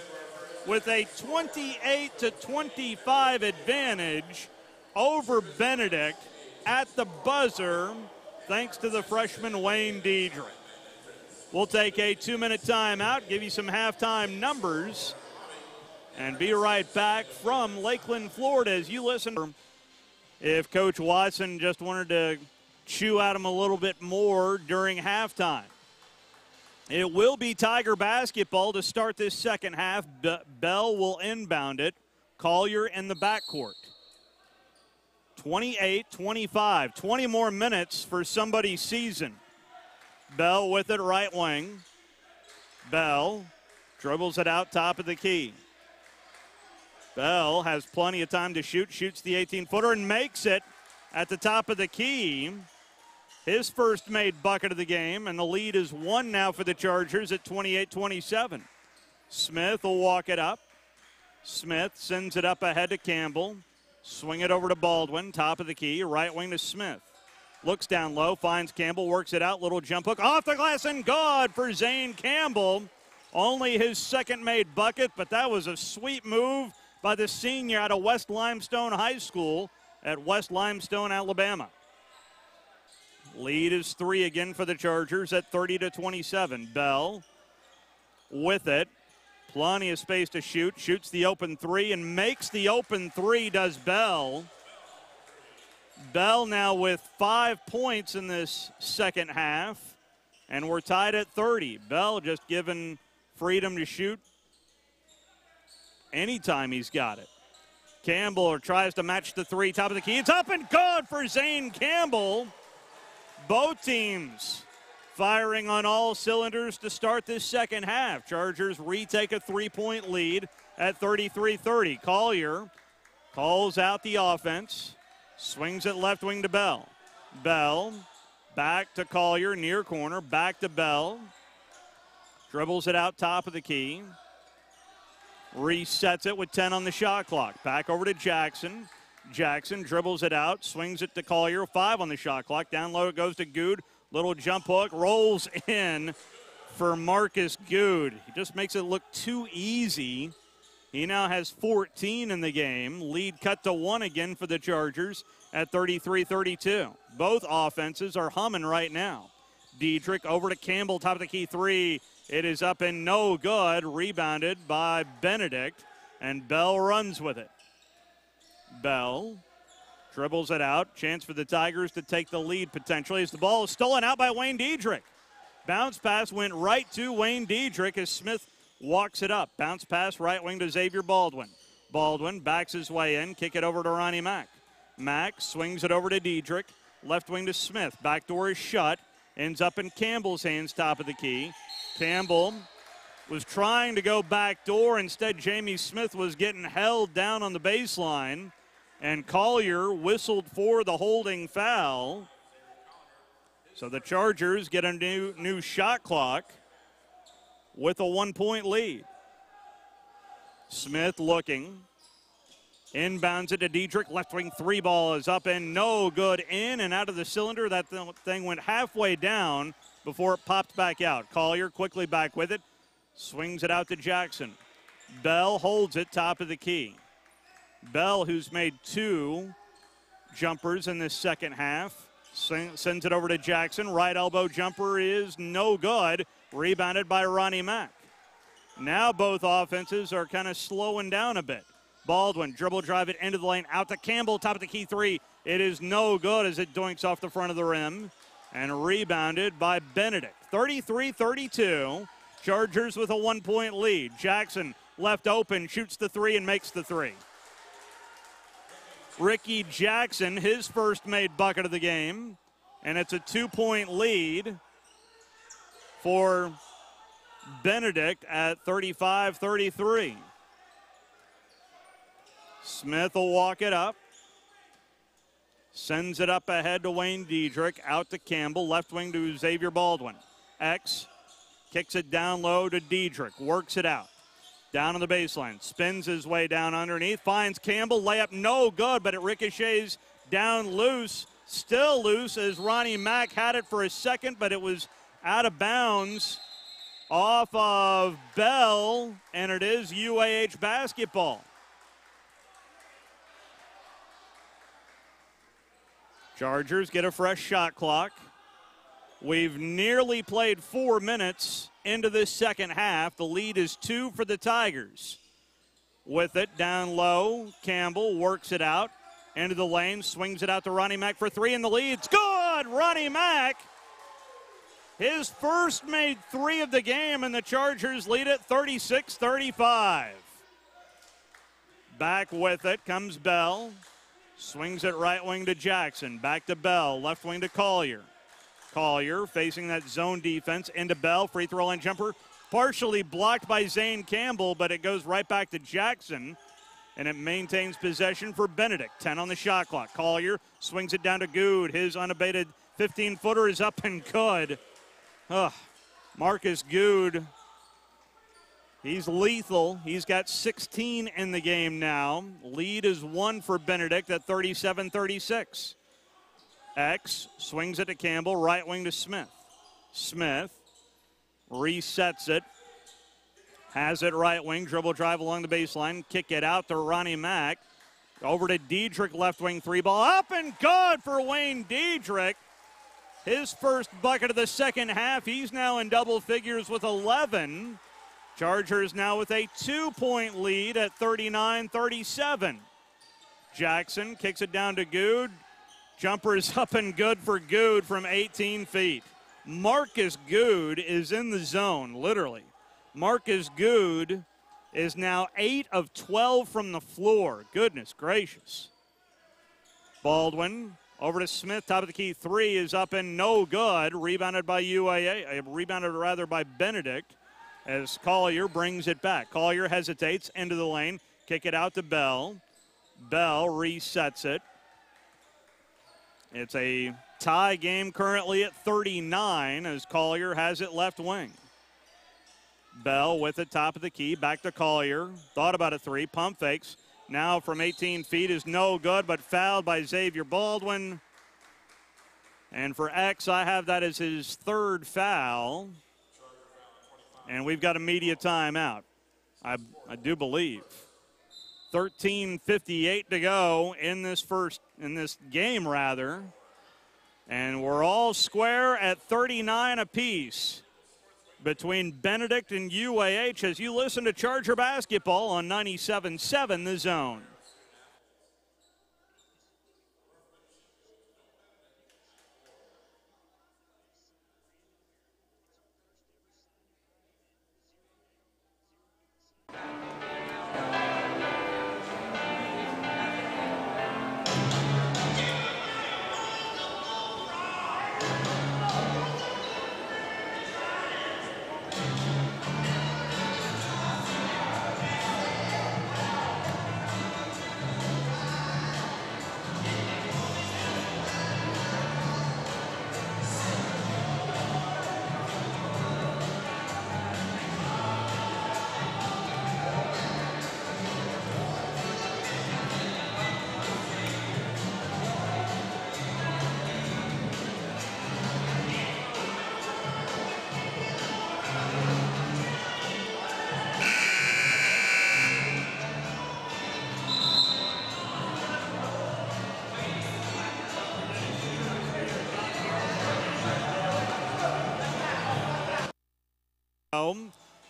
with a 28-25 advantage over Benedict at the buzzer, thanks to the freshman Wayne Diedrich. We'll take a 2-minute timeout, give you some halftime numbers, and be right back from Lakeland, Florida, as you listen. If Coach Watson just wanted to chew at him a little bit more during halftime. It will be Tiger basketball to start this second half. Bell will inbound it. Collier in the backcourt. 28-25, 20 more minutes for somebody's season. Bell with it right wing. Bell dribbles it out top of the key. Bell has plenty of time to shoot, shoots the 18-footer and makes it at the top of the key. His first made bucket of the game, and the lead is 1 now for the Chargers at 28-27. Smith will walk it up. Smith sends it up ahead to Campbell. Swing it over to Baldwin, top of the key, right wing to Smith. Looks down low, finds Campbell, works it out. Little jump hook off the glass and good for Zane Campbell. Only his second made bucket, but that was a sweet move by the senior out of West Limestone High School at West Limestone, Alabama. Lead is 3 again for the Chargers at 30-27. Bell with it. Plenty of space to shoot. Shoots the open 3 and makes the open 3, does Bell. Bell now with 5 points in this second half, and we're tied at 30. Bell just given freedom to shoot anytime he's got it. Campbell tries to match the 3, top of the key. It's up and good for Zane Campbell. Both teams firing on all cylinders to start this second half. Chargers retake a 3-point lead at 33-30. Collier calls out the offense. Swings it left wing to Bell. Bell back to Collier, near corner, back to Bell. Dribbles it out top of the key. Resets it with 10 on the shot clock. Back over to Jackson. Jackson dribbles it out, swings it to Collier, 5 on the shot clock. Down low it goes to Goode. Little jump hook, rolls in for Marcus Goode. He just makes it look too easy. He now has 14 in the game. Lead cut to 1 again for the Chargers at 33-32. Both offenses are humming right now. Diedrich over to Campbell, top of the key 3. It is up and no good. Rebounded by Benedict, and Bell runs with it. Bell dribbles it out. Chance for the Tigers to take the lead potentially as the ball is stolen out by Wayne Diedrich. Bounce pass went right to Wayne Diedrich as Smith walks it up. Bounce pass right wing to Xavier Baldwin. Baldwin backs his way in. Kick it over to Ronnie Mack. Mack swings it over to Diedrich. Left wing to Smith. Back door is shut. Ends up in Campbell's hands, top of the key. Campbell was trying to go back door. Instead, Jamie Smith was getting held down on the baseline. And Collier whistled for the holding foul. So the Chargers get a new shot clock with a 1-point lead. Smith looking. Inbounds it to Diedrich. Left wing 3 ball is up and no good. In and out of the cylinder. That thing went halfway down before it popped back out. Collier quickly back with it. Swings it out to Jackson. Bell holds it top of the key. Bell, who's made 2 jumpers in this second half, sends it over to Jackson. Right elbow jumper is no good. Rebounded by Ronnie Mack. Now both offenses are kind of slowing down a bit. Baldwin, dribble drive it into the lane, out to Campbell, top of the key 3. It is no good as it doinks off the front of the rim. And rebounded by Benedict. 33-32. Chargers with a 1-point lead. Jackson left open, shoots the 3 and makes the 3. Ricky Jackson, his first made bucket of the game. And it's a 2-point lead for Benedict at 35-33. Smith will walk it up. Sends it up ahead to Wayne Diedrich. Out to Campbell. Left wing to Xavier Baldwin. X kicks it down low to Diedrich. Works it out. Down on the baseline. Spins his way down underneath. Finds Campbell. Layup no good, but it ricochets down loose. Still loose as Ronnie Mack had it for a second, but it was out of bounds off of Bell, and it is UAH basketball. Chargers get a fresh shot clock. We've nearly played 4 minutes into this second half. The lead is 2 for the Tigers. With it down low, Campbell works it out into the lane, swings it out to Ronnie Mack for 3, and the lead's good. Ronnie Mack, his first made 3 of the game, and the Chargers lead it 36-35. Back with it comes Bell. Swings it right wing to Jackson. Back to Bell. Left wing to Collier. Collier facing that zone defense into Bell. Free throw line jumper. Partially blocked by Zane Campbell, but it goes right back to Jackson. And it maintains possession for Benedict. 10 on the shot clock. Collier swings it down to Goode. His unabated 15-footer is up and good. Marcus Goode. He's lethal. He's got 16 in the game now. Lead is 1 for Benedict at 37-36. X swings it to Campbell, right wing to Smith. Smith resets it. Has it right wing, dribble drive along the baseline, kick it out to Ronnie Mack. Over to Diedrich, left wing three ball, up and good for Wayne Diedrich. His first bucket of the second half. He's now in double figures with 11. Chargers now with a 2-point lead at 39-37. Jackson kicks it down to Goode. Jumper's up and good for Goode from 18 feet. Marcus Goode is in the zone, literally. Marcus Goode is now 8 of 12 from the floor. Goodness gracious. Baldwin over to Smith, top of the key three is up and no good. Rebounded by UAH, by Benedict as Collier brings it back. Collier hesitates into the lane, kick it out to Bell. Bell resets it. It's a tie game currently at 39 as Collier has it left wing. Bell with it, top of the key, back to Collier. Thought about a three, pump fakes. Now from 18 feet is no good, but fouled by Xavier Baldwin. And for X, I have that as his third foul. And we've got a media timeout, I do believe. 13:58 to go in this game rather. And we're all square at 39 apiece between Benedict and UAH as you listen to Charger basketball on 97.7 The Zone.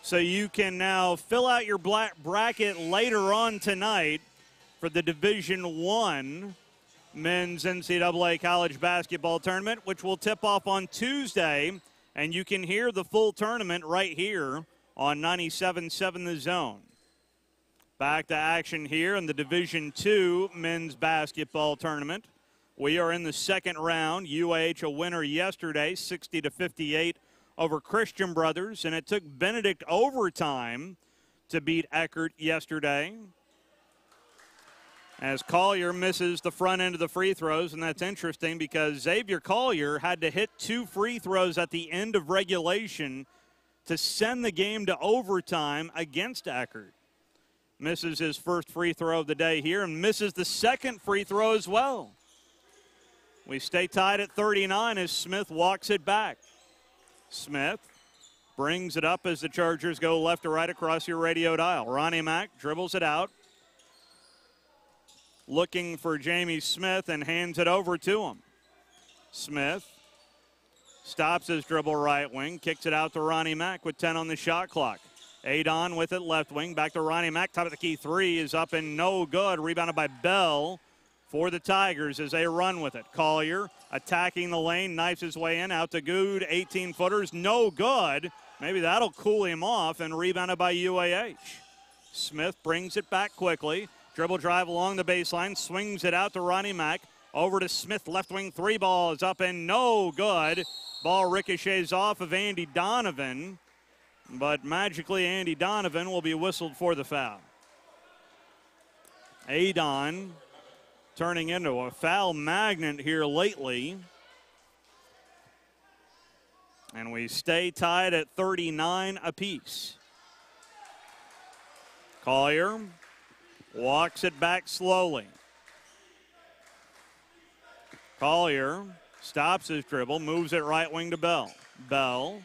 So you can now fill out your black bracket later on tonight for the Division I Men's NCAA College Basketball Tournament, which will tip off on Tuesday. And you can hear the full tournament right here on 97.7 The Zone. Back to action here in the Division II Men's Basketball Tournament. We are in the second round. UAH a winner yesterday, 60-58. Over Christian Brothers, and it took Benedict overtime to beat Eckert yesterday. As Collier misses the front end of the free throws, and that's interesting because Xavier Collier had to hit 2 free throws at the end of regulation to send the game to overtime against Eckert. Misses his first free throw of the day here and misses the second free throw as well. We stay tied at 39 as Smith walks it back. Smith brings it up as the Chargers go left to right across your radio dial. Ronnie Mack dribbles it out. Looking for Jamie Smith and hands it over to him. Smith stops his dribble right wing, kicks it out to Ronnie Mack with 10 on the shot clock. Adon with it left wing, back to Ronnie Mack. Top of the key three is up and no good. Rebounded by Bell for the Tigers as they run with it. Collier attacking the lane, knifes his way in, out to Goode, 18-footers, no good. Maybe that'll cool him off, and rebounded by UAH. Smith brings it back quickly. Dribble drive along the baseline, swings it out to Ronnie Mack. Over to Smith, left wing three ball is up and no good. Ball ricochets off of Andy Donovan, but magically Andy Donovan will be whistled for the foul. Adon turning into a foul magnet here lately. And we stay tied at 39 apiece. Collier walks it back slowly. Collier stops his dribble, moves it right wing to Bell. Bell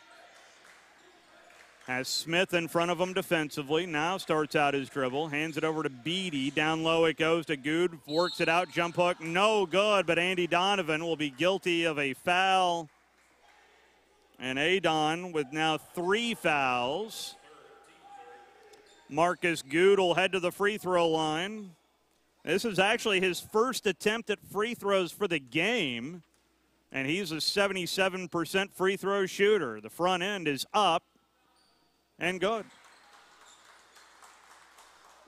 has Smith in front of him defensively. Now starts out his dribble, hands it over to Beatty. Down low it goes to Goode, works it out, jump hook, no good, but Andy Donovan will be guilty of a foul. And Adon with now 3 fouls. Marcus Goode will head to the free throw line. This is actually his first attempt at free throws for the game, and he's a 77% free throw shooter. The front end is up and good.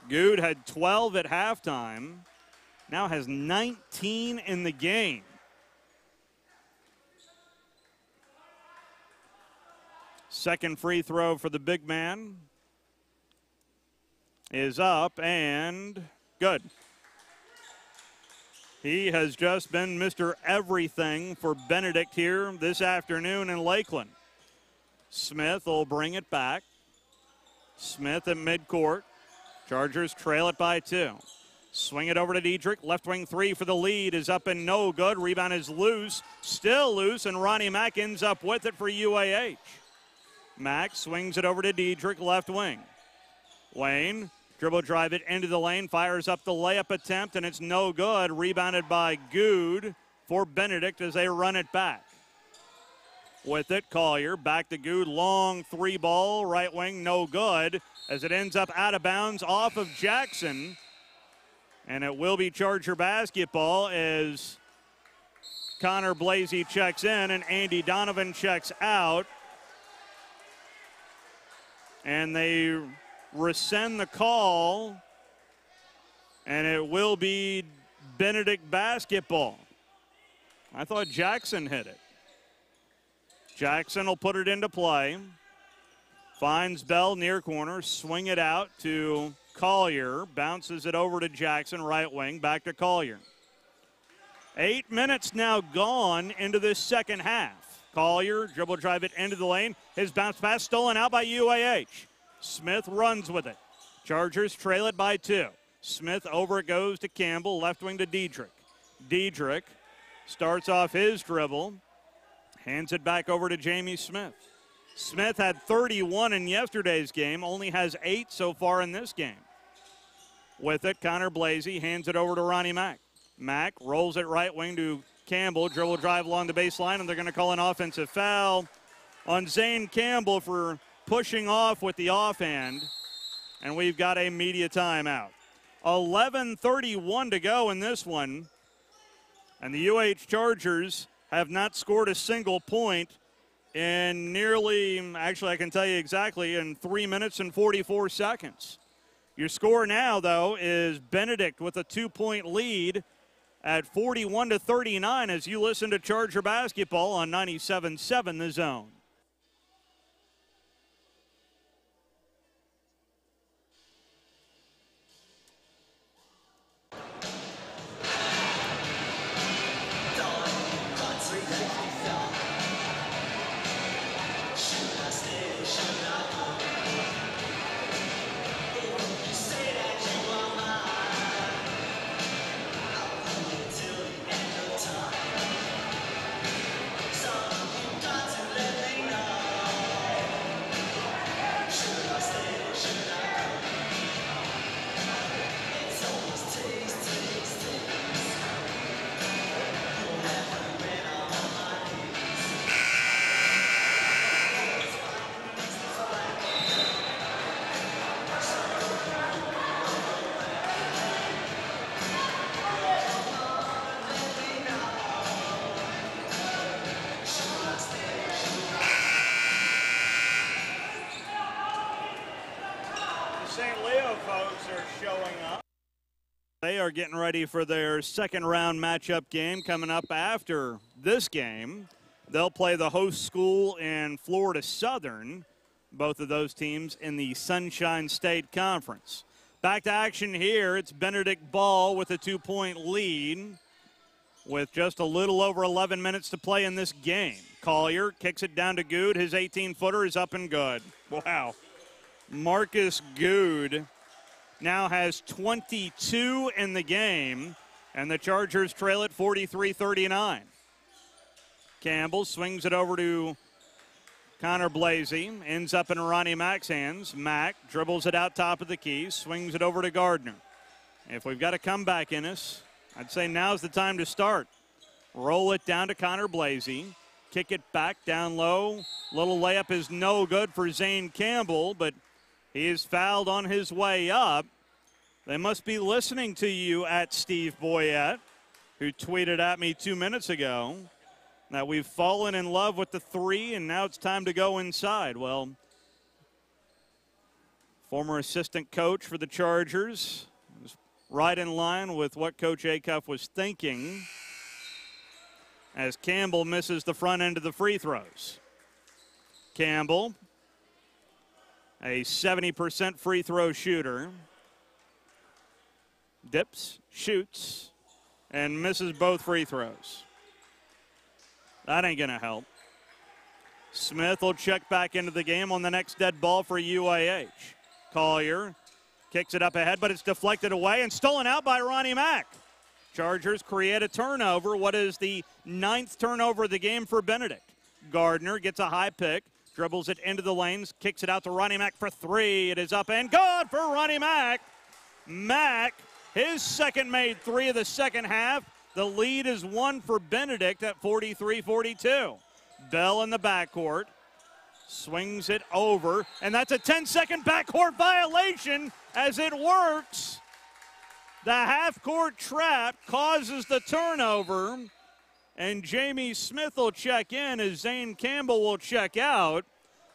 Goode had 12 at halftime, now has 19 in the game. Second free throw for the big man is up and good. He has just been Mr. Everything for Benedict here this afternoon in Lakeland. Smith will bring it back. Smith at midcourt. Chargers trail it by 2. Swing it over to Diedrich. Left wing 3 for the lead is up and no good. Rebound is loose. Still loose, and Ronnie Mack ends up with it for UAH. Mack swings it over to Diedrich, left wing. Wayne, dribble drive it into the lane, fires up the layup attempt, and it's no good. Rebounded by Goode for Benedict as they run it back. With it, Collier, back to Goode, long 3 ball, right wing, no good, as it ends up out of bounds off of Jackson. And it will be Charger basketball as Connor Blasey checks in and Andy Donovan checks out. And they rescind the call, and it will be Benedict basketball. I thought Jackson hit it. Jackson will put it into play. Finds Bell near corner, swing it out to Collier, bounces it over to Jackson, right wing, back to Collier. 8 minutes now gone into this second half. Collier, dribble drive it into the lane. His bounce pass stolen out by UAH. Smith runs with it. Chargers trail it by 2. Smith over it goes to Campbell, left wing to Diedrich. Diedrich starts off his dribble, hands it back over to Jamie Smith. Smith had 31 in yesterday's game, only has 8 so far in this game. With it, Connor Blasey hands it over to Ronnie Mack. Mack rolls it right wing to Campbell, dribble drive along the baseline, and they're going to call an offensive foul on Zane Campbell for pushing off with the offhand, and we've got a media timeout. 11:31 to go in this one, and the UAH Chargers have not scored a single point in nearly, actually I can tell you exactly, in 3 minutes and 44 seconds. Your score now, though, is Benedict with a 2-point lead at 41-39 as you listen to Charger basketball on 97.7 The Zone. They are getting ready for their second round matchup game coming up after this game. They'll play the host school in Florida Southern, both of those teams in the Sunshine State Conference. Back to action here. It's Benedict ball with a 2-point lead with just a little over 11 minutes to play in this game. Collier kicks it down to Goode. His 18-footer is up and good. Wow. Marcus Goode now has 22 in the game. And the Chargers trail it 43-39. Campbell swings it over to Connor Blasey, ends up in Ronnie Mack's hands. Mack dribbles it out top of the key, swings it over to Gardner. If we've got a comeback in us, I'd say now's the time to start. Roll it down to Connor Blasey, kick it back down low. Little layup is no good for Zane Campbell, but he is fouled on his way up. They must be listening to you at Steve Boyette, who tweeted at me 2 minutes ago that we've fallen in love with the three and now it's time to go inside. Well, former assistant coach for the Chargers was right in line with what Coach Acuff was thinking as Campbell misses the front end of the free throws. Campbell, a 70% free throw shooter, dips, shoots, and misses both free throws. That ain't going to help. Smith will check back into the game on the next dead ball for UAH. Collier kicks it up ahead, but it's deflected away and stolen out by Ronnie Mack. Chargers create a turnover. What is the 9th turnover of the game for Benedict? Gardner gets a high pick, dribbles it into the lanes, kicks it out to Ronnie Mack for three. It is up and good for Ronnie Mack. Mack, his second made three of the second half. The lead is one for Benedict at 43-42. Bell in the backcourt. Swings it over. And that's a 10-second backcourt violation as it works. The half-court trap causes the turnover. And Jamie Smith will check in as Zane Campbell will check out.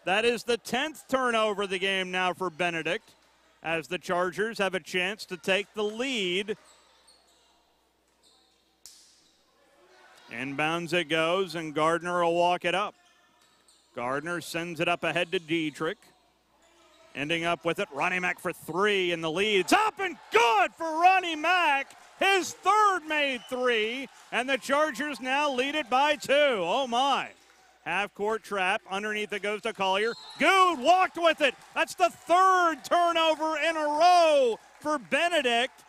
That is the 10th turnover of the game now for Benedict, as the Chargers have a chance to take the lead. Inbounds it goes, and Gardner will walk it up. Gardner sends it up ahead to Dietrich. Ending up with it, Ronnie Mack for three in the lead. It's up and good for Ronnie Mack. His third made three, and the Chargers now lead it by two. Oh, my. Half-court trap. Underneath it goes to Collier. Goode walked with it. That's the third turnover in a row for Benedict.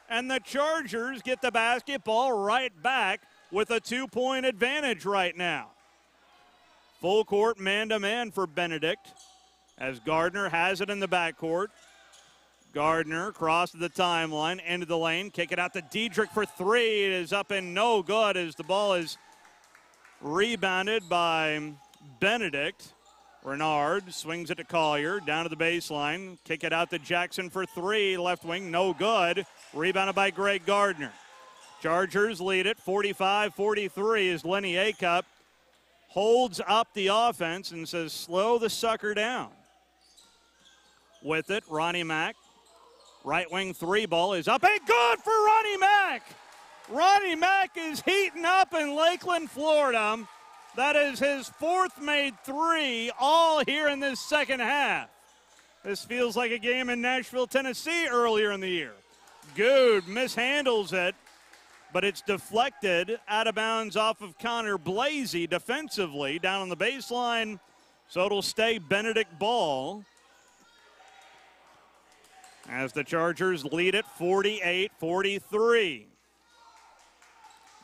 And the Chargers get the basketball right back with a 2-point advantage right now. Full court man-to-man for Benedict as Gardner has it in the backcourt. Gardner crosses the timeline, into the lane, kick it out to Dietrich for three. It is up and no good as the ball is rebounded by Benedict. Renard swings it to Collier, down to the baseline. Kick it out to Jackson for three. Left wing, no good. Rebounded by Greg Gardner. Chargers lead it 45-43 as Lenny Acuff holds up the offense and says, slow the sucker down. With it, Ronnie Mack. Right wing three ball is up and good for Ronnie Mack. Ronnie Mack is heating up in Lakeland, Florida. That is his fourth made three, all here in this second half. This feels like a game in Nashville, Tennessee earlier in the year. Goode mishandles it, but it's deflected out of bounds off of Connor Blasey defensively down on the baseline. So it'll stay Benedict ball as the Chargers lead it 48-43.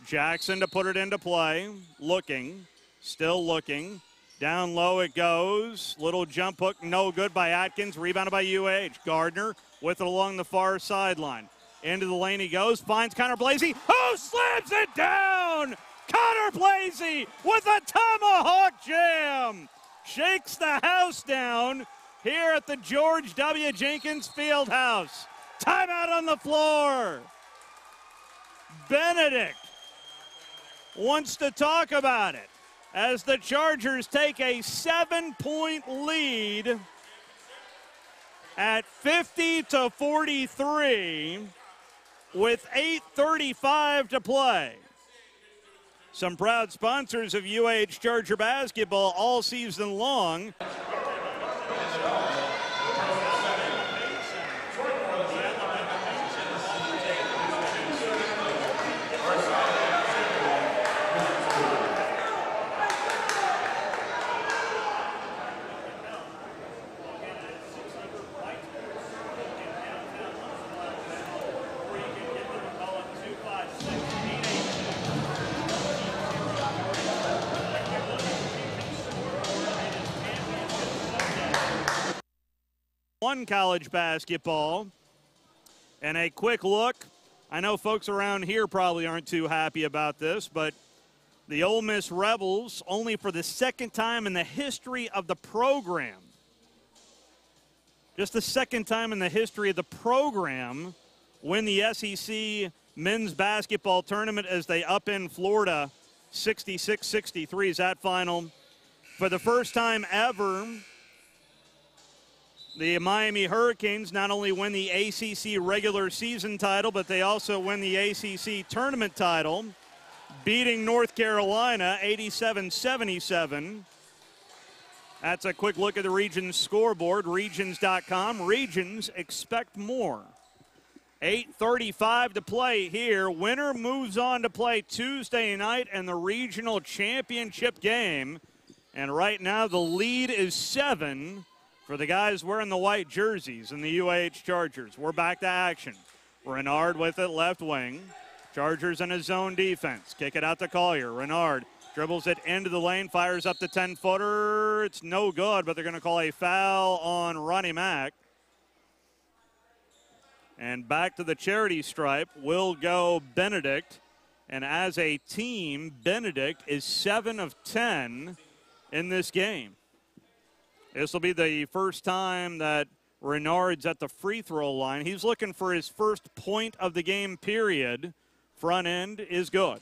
Jackson to put it into play, looking, still looking. Down low it goes. Little jump hook, no good by Atkins. Rebounded by UAH. Gardner with it along the far sideline. Into the lane he goes, finds Connor Blasey, who slams it down! Connor Blasey with a tomahawk jam! Shakes the house down here at the George W. Jenkins Fieldhouse. Timeout on the floor. Benedict wants to talk about it as the Chargers take a 7-point lead at 50-43 with 8:35 to play. Some proud sponsors of UAH Charger basketball all season long. One college basketball. And a quick look. I know folks around here probably aren't too happy about this, but the Ole Miss Rebels, only for the second time in the history of the program, just the second time in the history of the program, win the SEC men's basketball tournament as they upend Florida 66-63 is that final. For the first time ever, the Miami Hurricanes not only win the ACC regular season title, but they also win the ACC tournament title, beating North Carolina 87-77. That's a quick look at the Regions scoreboard, regions.com. Regions expect more. 8:35 to play here. Winner moves on to play Tuesday night in the regional championship game. And right now the lead is 7 for the guys wearing the white jerseys in the UAH Chargers. We're back to action. Renard with it, left wing. Chargers in a zone defense. Kick it out to Collier. Renard dribbles it into the lane, fires up the 10-footer. It's no good, but they're going to call a foul on Ronnie Mack. And back to the charity stripe will go Benedict. And as a team, Benedict is 7 of 10 in this game. This will be the first time that Renard's at the free throw line. He's looking for his first point of the game, period. Front end is good.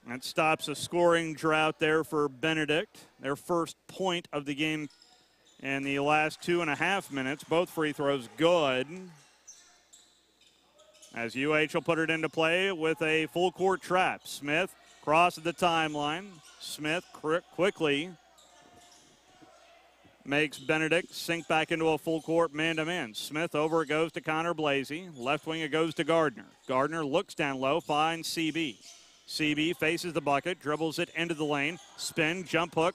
That stops a scoring drought there for Benedict. Their first point of the game in the last 2.5 minutes. Both free throws good. As UH will put it into play with a full court trap. Smith crosses the timeline. Smith quickly makes Benedict sink back into a full court man-to-man. Smith over it goes to Connor Blasey. Left wing it goes to Gardner. Gardner looks down low, finds CB. CB faces the bucket, dribbles it into the lane, spin, jump hook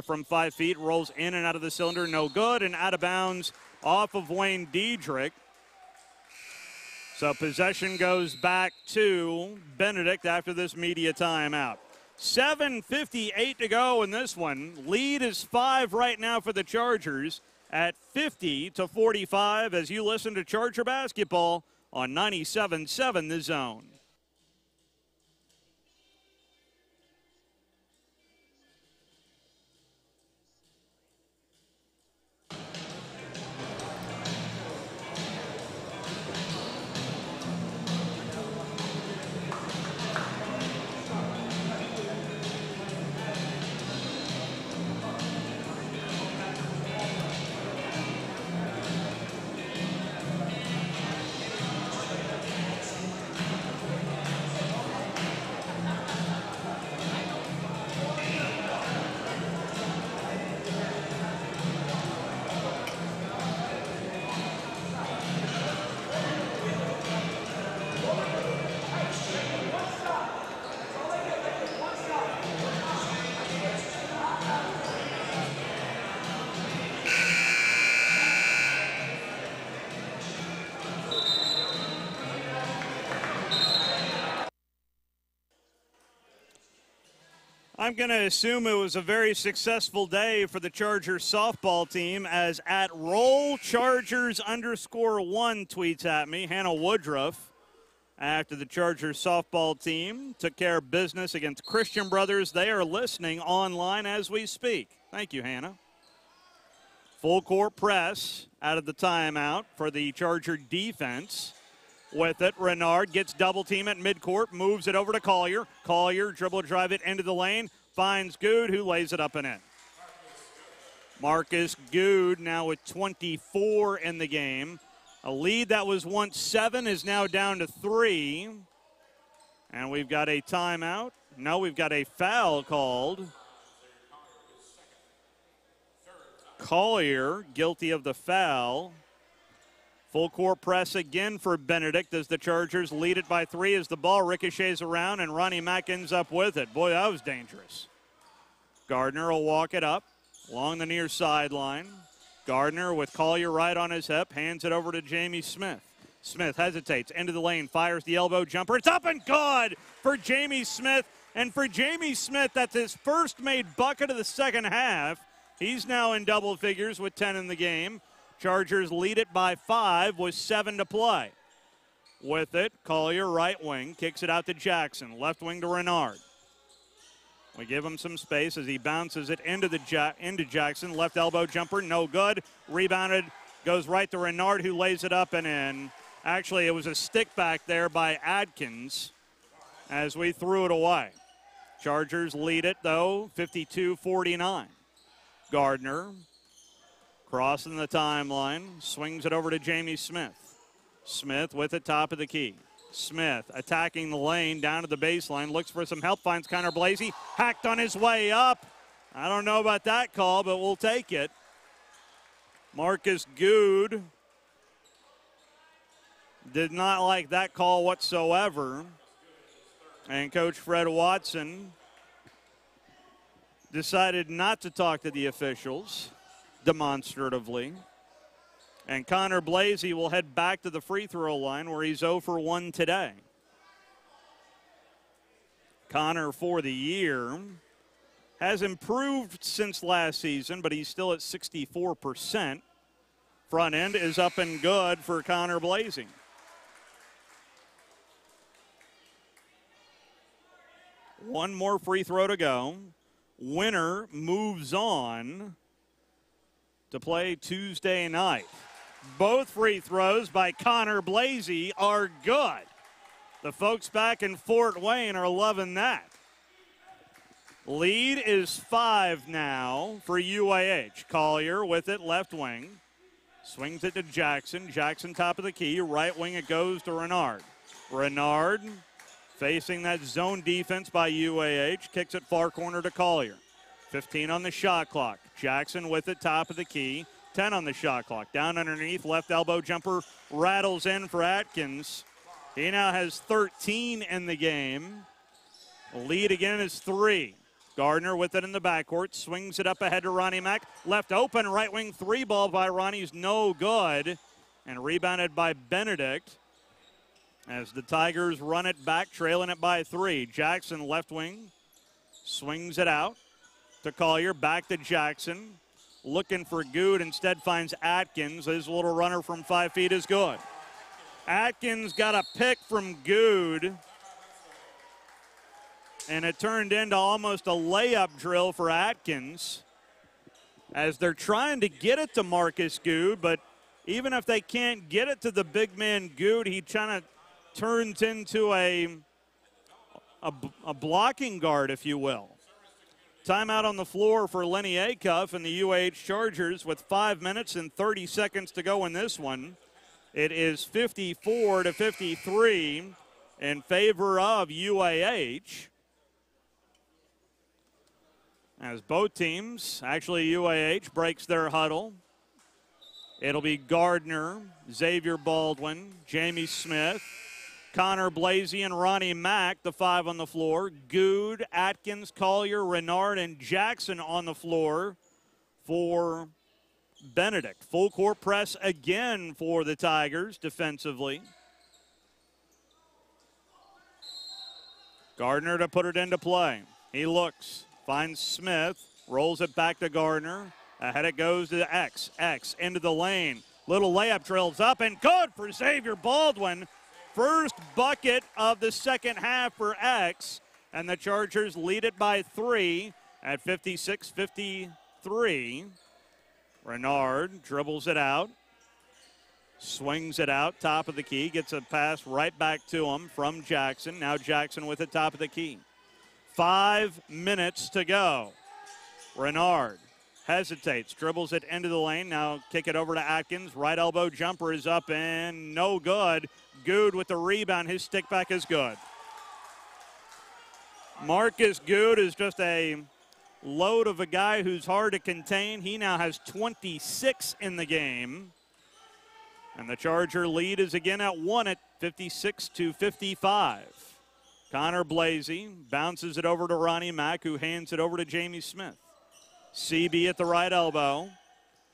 from 5 feet, rolls in and out of the cylinder, no good, and out of bounds off of Wayne Diedrich. So possession goes back to Benedict after this media timeout. 7:58 to go in this one. Lead is 5 right now for the Chargers at 50-45 as you listen to Charger basketball on 97.7 The Zone. I'm going to assume it was a very successful day for the Chargers softball team as at @RollChargers_1 tweets at me, Hannah Woodruff, after the Chargers softball team took care of business against Christian Brothers. They are listening online as we speak. Thank you, Hannah. Full court press out of the timeout for the Charger defense. With it, Renard gets double team at midcourt, moves it over to Collier. Collier dribble drive it into the lane, finds Goode, who lays it up and in. Marcus Goode now with 24 in the game. A lead that was once 7 is now down to 3. And we've got a timeout. No, we've got a foul called. Collier guilty of the foul. Full court press again for Benedict as the Chargers lead it by 3 as the ball ricochets around and Ronnie Mack ends up with it. Boy, that was dangerous. Gardner will walk it up along the near sideline. Gardner with Collier right on his hip, hands it over to Jamie Smith. Smith hesitates, into the lane, fires the elbow jumper. It's up and good for Jamie Smith. And for Jamie Smith, that's his first made bucket of the second half. He's now in double figures with 10 in the game. Chargers lead it by 5 with 7 to play. With it, Collier, right wing, kicks it out to Jackson. Left wing to Renard. We give him some space as he bounces it into Jackson. Left elbow jumper, no good. Rebounded, goes right to Renard, who lays it up and in. Actually, it was a stick back there by Adkins as we threw it away. Chargers lead it, though, 52-49. Gardner crossing the timeline, swings it over to Jamie Smith. Smith with it, top of the key. Smith attacking the lane down to the baseline, looks for some help, finds Connor Blasey, hacked on his way up. I don't know about that call, but we'll take it. Marcus Goode did not like that call whatsoever. And Coach Fred Watson decided not to talk to the officials demonstratively. And Connor Blasey will head back to the free throw line where he's 0 for 1 today. Connor for the year has improved since last season, but he's still at 64%. Front end is up and good for Connor Blasey. One more free throw to go. Winner moves on to play Tuesday night. Both free throws by Connor Blasey are good. The folks back in Fort Wayne are loving that. Lead is 5 now for UAH. Collier with it, left wing. Swings it to Jackson. Jackson top of the key. Right wing it goes to Renard. Renard facing that zone defense by UAH. Kicks it far corner to Collier. 15 on the shot clock. Jackson with it, top of the key. 10 on the shot clock. Down underneath, left elbow jumper rattles in for Atkins. He now has 13 in the game. The lead again is 3. Gardner with it in the backcourt. Swings it up ahead to Ronnie Mack. Left open, right wing 3 ball by Ronnie's no good. And rebounded by Benedict as the Tigers run it back, trailing it by 3. Jackson left wing. Swings it out to Collier. Back to Jackson. Looking for Goode, instead finds Atkins. His little runner from 5 feet is good. Atkins got a pick from Goode, and it turned into almost a layup drill for Atkins as they're trying to get it to Marcus Goode, but even if they can't get it to the big man Goode, he kind of turns into a blocking guard, if you will. Timeout on the floor for Lenny Acuff and the UAH Chargers with 5 minutes and 30 seconds to go in this one. It is 54-53 in favor of UAH. As both teams, actually UAH breaks their huddle. It'll be Gardner, Xavier Baldwin, Jamie Smith, Connor Blasey and Ronnie Mack, the 5 on the floor. Goode, Atkins, Collier, Renard, and Jackson on the floor for Benedict. Full court press again for the Tigers defensively. Gardner to put it into play. He looks, finds Smith, rolls it back to Gardner. Ahead it goes to X into the lane. Little layup drills up and good for Xavier Baldwin. First bucket of the second half for X, and the Chargers lead it by 3 at 56-53. Renard dribbles it out, swings it out, top of the key, gets a pass right back to him from Jackson. Now Jackson with the top of the key. 5 minutes to go. Renard hesitates, dribbles it into the lane. Now kick it over to Atkins. Right elbow jumper is up and no good. Goode with the rebound. His stick back is good. Marcus Goode is just a load of a guy who's hard to contain. He now has 26 in the game. And the Charger lead is again at 1 at 56-55. Connor Blasey bounces it over to Ronnie Mack, who hands it over to Jamie Smith. CB at the right elbow.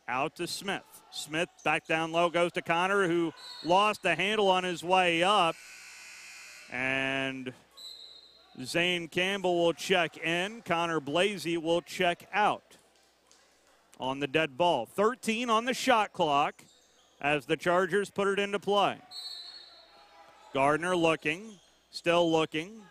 Out to Smith. Smith back down low, goes to Connor, who lost the handle on his way up and Zane Campbell will check in. Connor Blasey will check out on the dead ball. 13 on the shot clock as the Chargers put it into play. Gardner looking, still looking.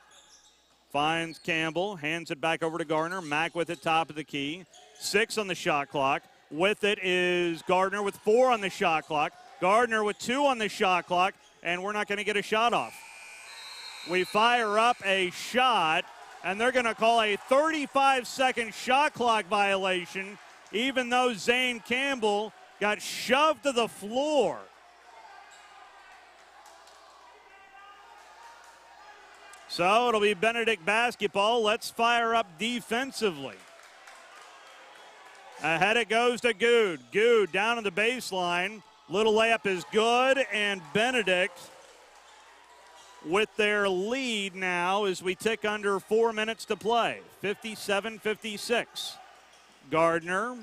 Finds Campbell, hands it back over to Gardner. Mack with it, top of the key. 6 on the shot clock. With it is Gardner with 4 on the shot clock. Gardner with 2 on the shot clock, and we're not going to get a shot off. We fire up a shot, and they're going to call a 35-second shot clock violation, even though Zane Campbell got shoved to the floor. So it'll be Benedict basketball. Let's fire up defensively. Ahead it goes to Goode. Goode down to the baseline. Little layup is good, and Benedict with their lead now as we tick under 4 minutes to play. 57-56. Gardner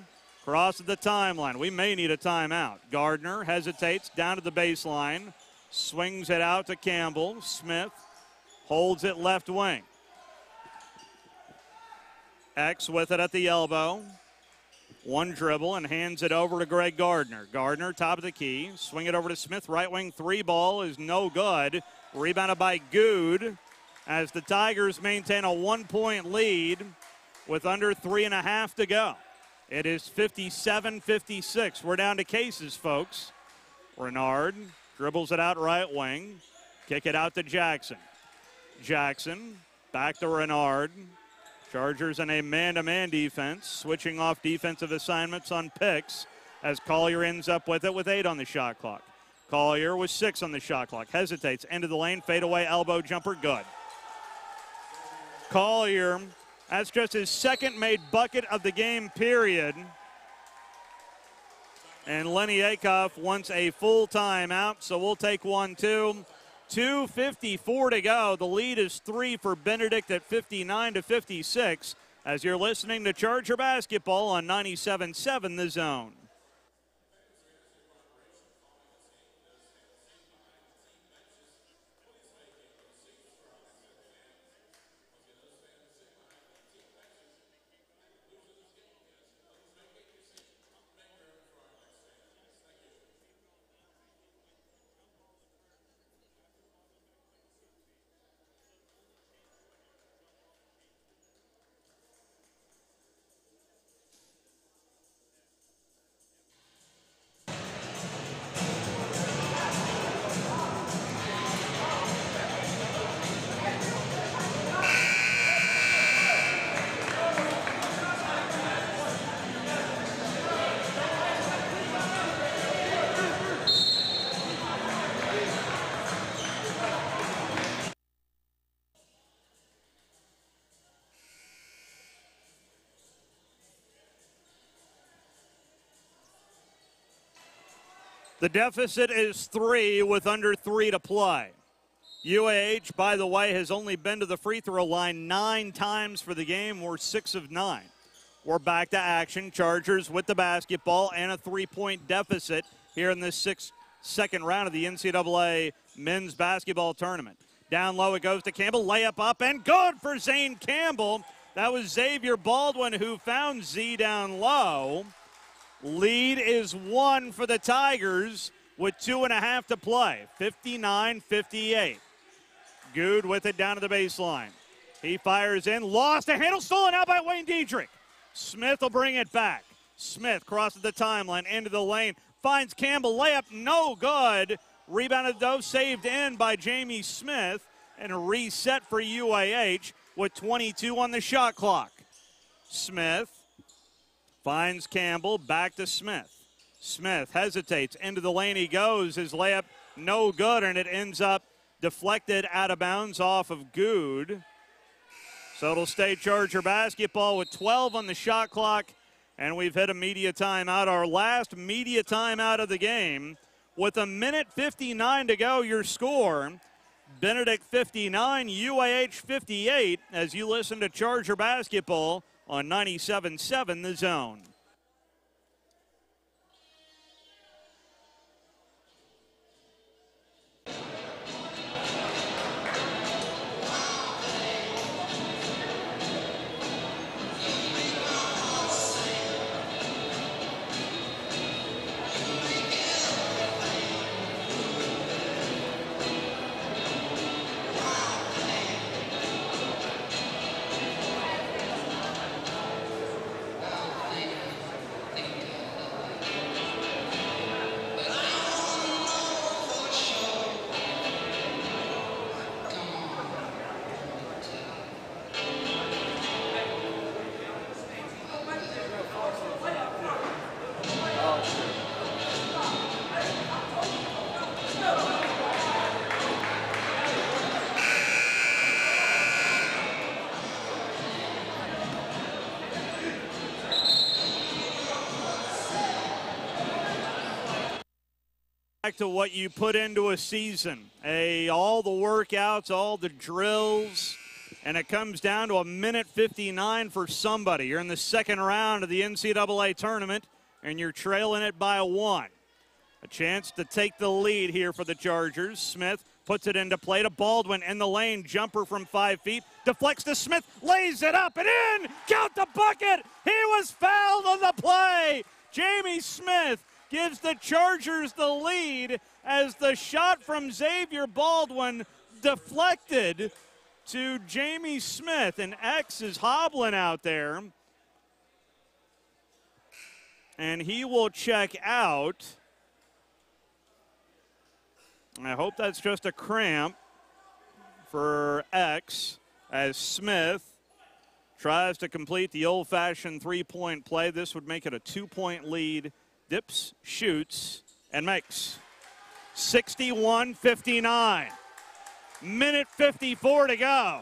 crosses the timeline. We may need a timeout. Gardner hesitates down to the baseline. Swings it out to Campbell. Smith holds it left wing. X with it at the elbow. One dribble and hands it over to Greg Gardner. Gardner, top of the key. Swing it over to Smith. Right wing three ball is no good. Rebounded by Goode as the Tigers maintain a 1-point lead with under 3.5 to go. It is 57-56. We're down to cases, folks. Renard dribbles it out right wing. Kick it out to Jackson. Jackson back to Renard. Chargers in a man-to-man defense, switching off defensive assignments on picks as Collier ends up with it with 8 on the shot clock. Collier with 6 on the shot clock. Hesitates, end of the lane, fadeaway, elbow jumper, good. Collier, that's just his second made bucket of the game, period. And Lenny Akoff wants a full timeout, so we'll take one, too. 2:54 to go. The lead is 3 for Benedict at 59-56 as you're listening to Charger basketball on 97.7 The Zone. The deficit is 3 with under 3 to play. UAH, by the way, has only been to the free throw line 9 times for the game. We're 6 of 9. We're back to action. Chargers with the basketball and a 3-point deficit here in this second round of the NCAA men's basketball tournament. Down low it goes to Campbell. Layup up and good for Zane Campbell. That was Xavier Baldwin who found Z down low. Lead is 1 for the Tigers with 2.5 to play. 59-58. Goode with it down to the baseline. He fires in. Lost a handle. Stolen out by Wayne Diedrich. Smith will bring it back. Smith crosses the timeline into the lane. Finds Campbell. Layup no good. Rebounded though. Saved in by Jamie Smith. And a reset for UAH with 22 on the shot clock. Smith finds Campbell, back to Smith. Smith hesitates, into the lane he goes. His layup no good, and it ends up deflected out of bounds off of Goode. So it'll stay Charger basketball with 12 on the shot clock, and we've hit a media timeout, our last media timeout of the game. With 1:59 to go, your score, Benedict 59, UAH 58, as you listen to Charger basketball on 97.7 The Zone. Back to what you put into a season, all the workouts, all the drills, and it comes down to a minute 59 for somebody. You're in the second round of the NCAA tournament, and you're trailing it by 1. A chance to take the lead here for the Chargers. Smith puts it into play to Baldwin in the lane. Jumper from 5 feet. Deflects to Smith. Lays it up and in. Count the bucket. He was fouled on the play. Jamie Smith gives the Chargers the lead as the shot from Xavier Baldwin deflected to Jamie Smith. And X is hobbling out there. And he will check out. I hope that's just a cramp for X as Smith tries to complete the old-fashioned three-point play. This would make it a 2-point lead. Dips, shoots, and makes. 61-59. Minute 54 to go.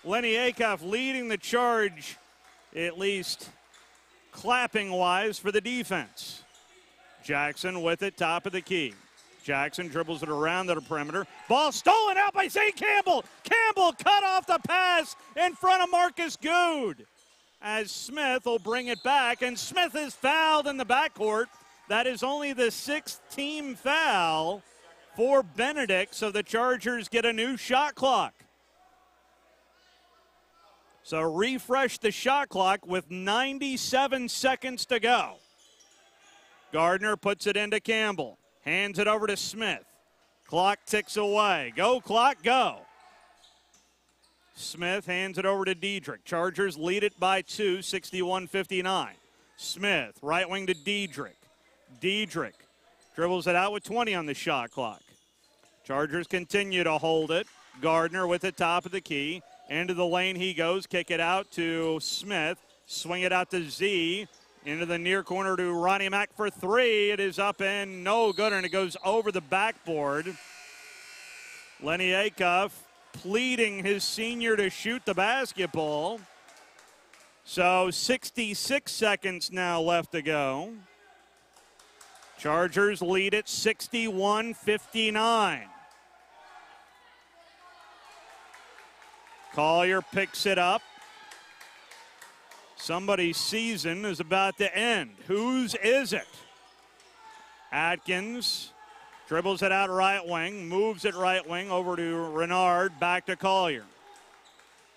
Lenny Acuff leading the charge, at least clapping-wise, for the defense. Jackson with it, top of the key. Jackson dribbles it around the perimeter. Ball stolen out by St. Campbell. Campbell cut off the pass in front of Marcus Goode. As Smith will bring it back, and Smith is fouled in the backcourt. That is only the 6th team foul for Benedict, so the Chargers get a new shot clock. So refresh the shot clock with 97 seconds to go. Gardner puts it into Campbell. Hands it over to Smith. Clock ticks away. Go, clock, go. Smith hands it over to Diedrich. Chargers lead it by 2, 61-59. Smith, right wing to Diedrich. Diedrich dribbles it out with 20 on the shot clock. Chargers continue to hold it. Gardner with the top of the key. Into the lane he goes. Kick it out to Smith. Swing it out to Z. Into the near corner to Ronnie Mack for 3. It is up and no good, and it goes over the backboard. Lenny Acuff pleading his senior to shoot the basketball. So 66 seconds now left to go. Chargers lead it 61-59. Collier picks it up. Somebody's season is about to end. Whose is it? Atkins dribbles it out right wing, moves it right wing over to Renard, back to Collier.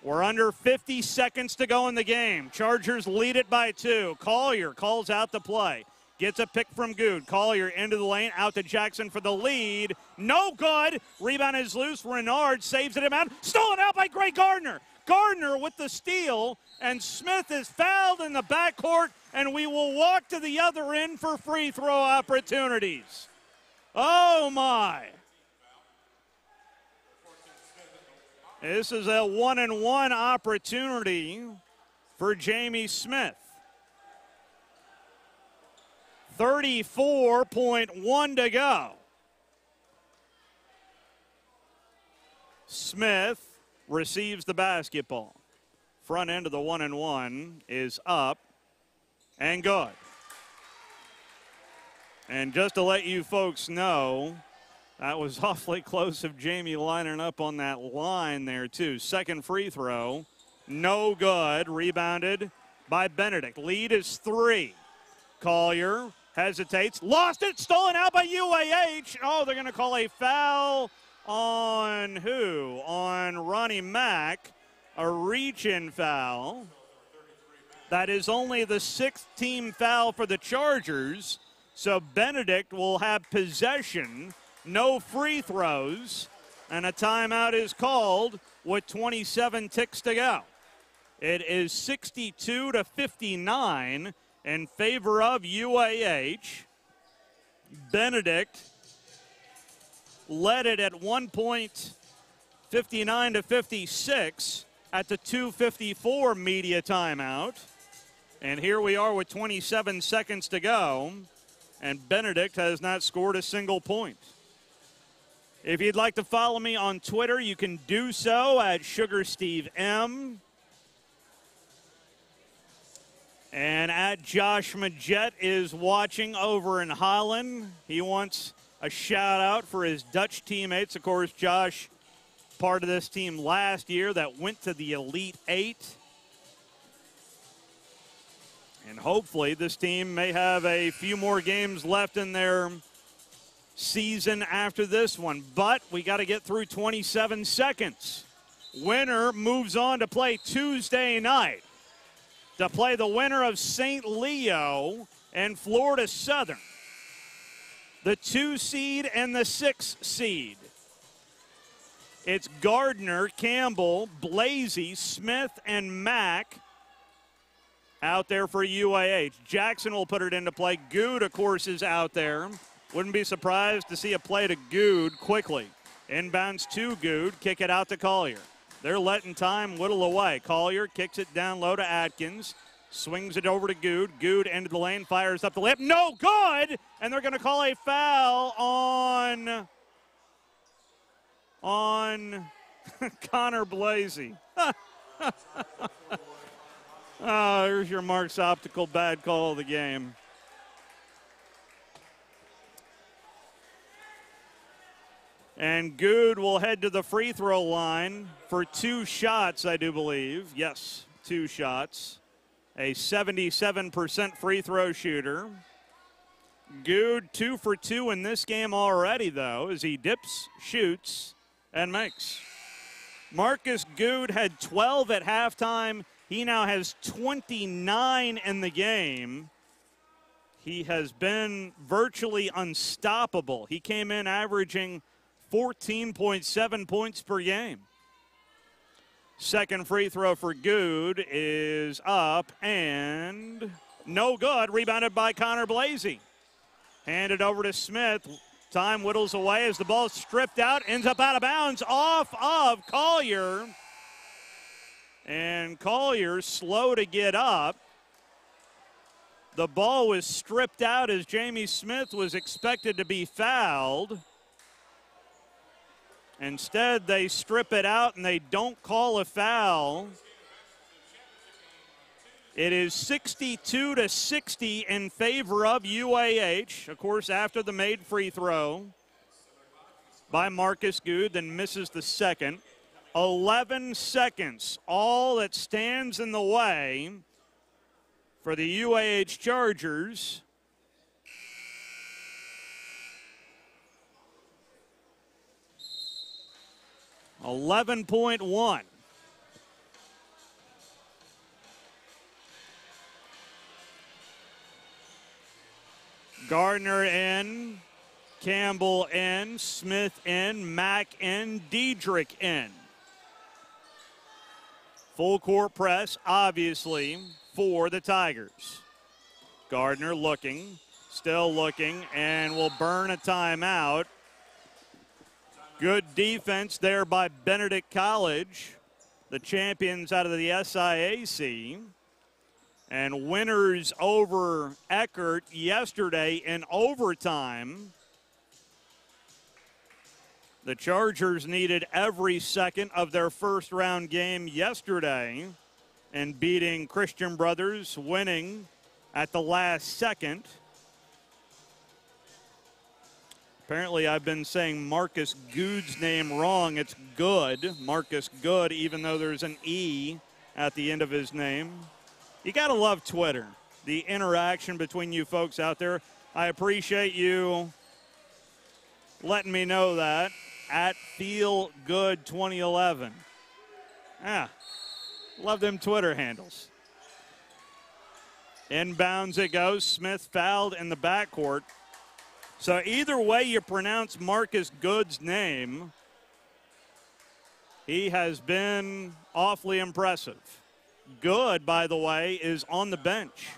We're under 50 seconds to go in the game. Chargers lead it by 2. Collier calls out the play. Gets a pick from Goode. Collier into the lane, out to Jackson for the lead. No good. Rebound is loose. Renard saves it him out. Stolen out by Gray Gardner. Gardner with the steal, and Smith is fouled in the backcourt, and we will walk to the other end for free throw opportunities. Oh, my. This is a 1-and-1 opportunity for Jamie Smith. 34.1 to go. Smith receives the basketball. Front end of the 1-and-1 is up and good. And just to let you folks know, that was awfully close of Jamie lining up on that line there too. Second free throw, no good. Rebounded by Benedict. Lead is 3. Collier hesitates, lost it, stolen out by UAH. Oh, they're going to call a foul on who? On Ronnie Mack, a reach-in foul. That is only the 6th team foul for the Chargers, so Benedict will have possession, no free throws, and a timeout is called with 27 ticks to go. It is 62-59 in favor of UAH. Benedict led it at one point, 59-56 at the 2:54 media timeout. And here we are with 27 seconds to go, and Benedict has not scored a single point. If you'd like to follow me on Twitter, you can do so at SugarSteveM. And at Josh Majette is watching over in Holland. He wants a shout out for his Dutch teammates. Of course, Josh, part of this team last year that went to the Elite Eight. And hopefully this team may have a few more games left in their season after this one. But we got to get through 27 seconds. Winner moves on to play Tuesday night, to play the winner of St. Leo and Florida Southern, the 2 seed and the 6 seed. It's Gardner, Campbell, Blasey, Smith, and Mack out there for UAH. Jackson will put it into play. Goode, of course, is out there. Wouldn't be surprised to see a play to Goode quickly. Inbounds to Goode, kick it out to Collier. They're letting time whittle away. Collier kicks it down low to Atkins. Swings it over to Goode. Goode into the lane, fires up the lip. No good! And they're going to call a foul on Connor Blasey. Oh, here's your Mark's Optical bad call of the game. And Goode will head to the free throw line for 2 shots, I do believe. Yes, 2 shots. A 77% free throw shooter. Goode 2 for 2 in this game already, though, as he dips, shoots, and makes. Marcus Goode had 12 at halftime. He now has 29 in the game. He has been virtually unstoppable. He came in averaging 14.7 points per game. Second free throw for Goode is up and no good. Rebounded by Connor Blasey. Handed over to Smith. Time whittles away as the ball is stripped out. Ends up out of bounds off of Collier. And Collier slow to get up. The ball was stripped out as Jamie Smith was expected to be fouled. Instead, they strip it out and they don't call a foul. It is 62-60 in favor of UAH. Of course, after the made free throw by Marcus Goode, then misses the second. 11 seconds, all that stands in the way for the UAH Chargers. .1. Gardner in, Campbell in, Smith in, Mack in, Diedrich in. Full court press, obviously, for the Tigers. Gardner looking, still looking, and will burn a timeout. Good defense there by Benedict College, the champions out of the SIAC. And winners over Eckert yesterday in overtime. The Chargers needed every second of their first round game yesterday and beating Christian Brothers, winning at the last second. Apparently, I've been saying Marcus Goode's name wrong. It's Goode, Marcus Goode, even though there's an E at the end of his name. You got to love Twitter, the interaction between you folks out there. I appreciate you letting me know that at FeelGood2011. Yeah, love them Twitter handles. Inbounds it goes. Smith fouled in the backcourt. So either way you pronounce Marcus Goode's name, he has been awfully impressive. Goode, by the way, is on the bench.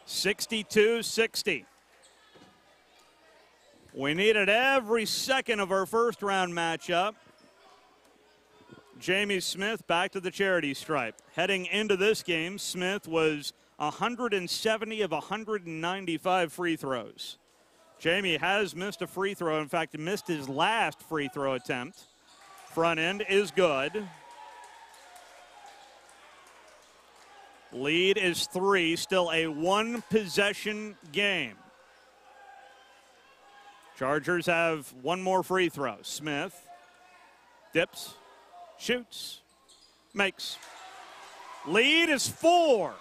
(62-60). We needed every second of our first round matchup. Jamie Smith back to the charity stripe. Heading into this game, Smith was 170 of 195 free throws. Jamie has missed a free throw. In fact, he missed his last free throw attempt. Front end is good. Lead is 3, still a one-possession game. Chargers have one more free throw. Smith dips, shoots, makes. Lead is 4.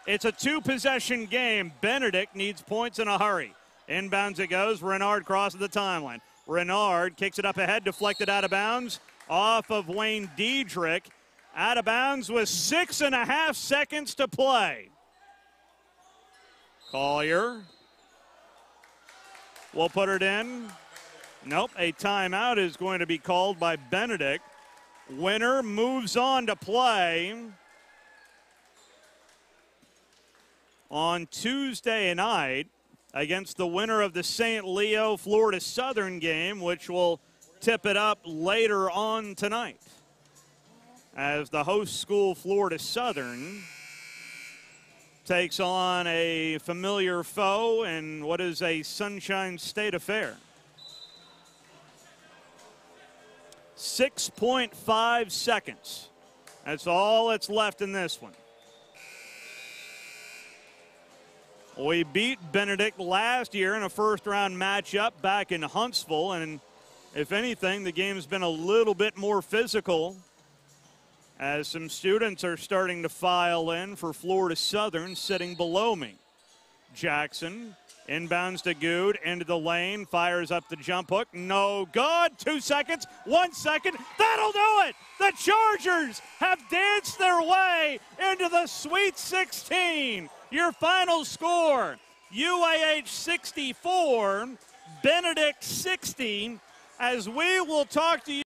It's a two-possession game. Benedict needs points in a hurry. Inbounds it goes. Renard crosses the timeline. Renard kicks it up ahead, deflected out of bounds. Off of Wayne Diedrich. Out of bounds with 6.5 seconds to play. Collier will put it in. Nope, a timeout is going to be called by Benedict. Winner moves on to play on Tuesday night against the winner of the St. Leo Florida Southern game, which will tip it up later on tonight, as the host school Florida Southern takes on a familiar foe in what is a Sunshine State affair. 6.5 seconds. That's all that's left in this one. We beat Benedict last year in a first-round matchup back in Huntsville, and if anything, the game's been a little bit more physical as some students are starting to file in for Florida Southern sitting below me. Jackson inbounds to Goode, into the lane, fires up the jump hook. No good. 2 seconds, 1 second. That'll do it. The Chargers have danced their way into the Sweet 16. Your final score, UAH 64, Benedict 60, as we will talk to you.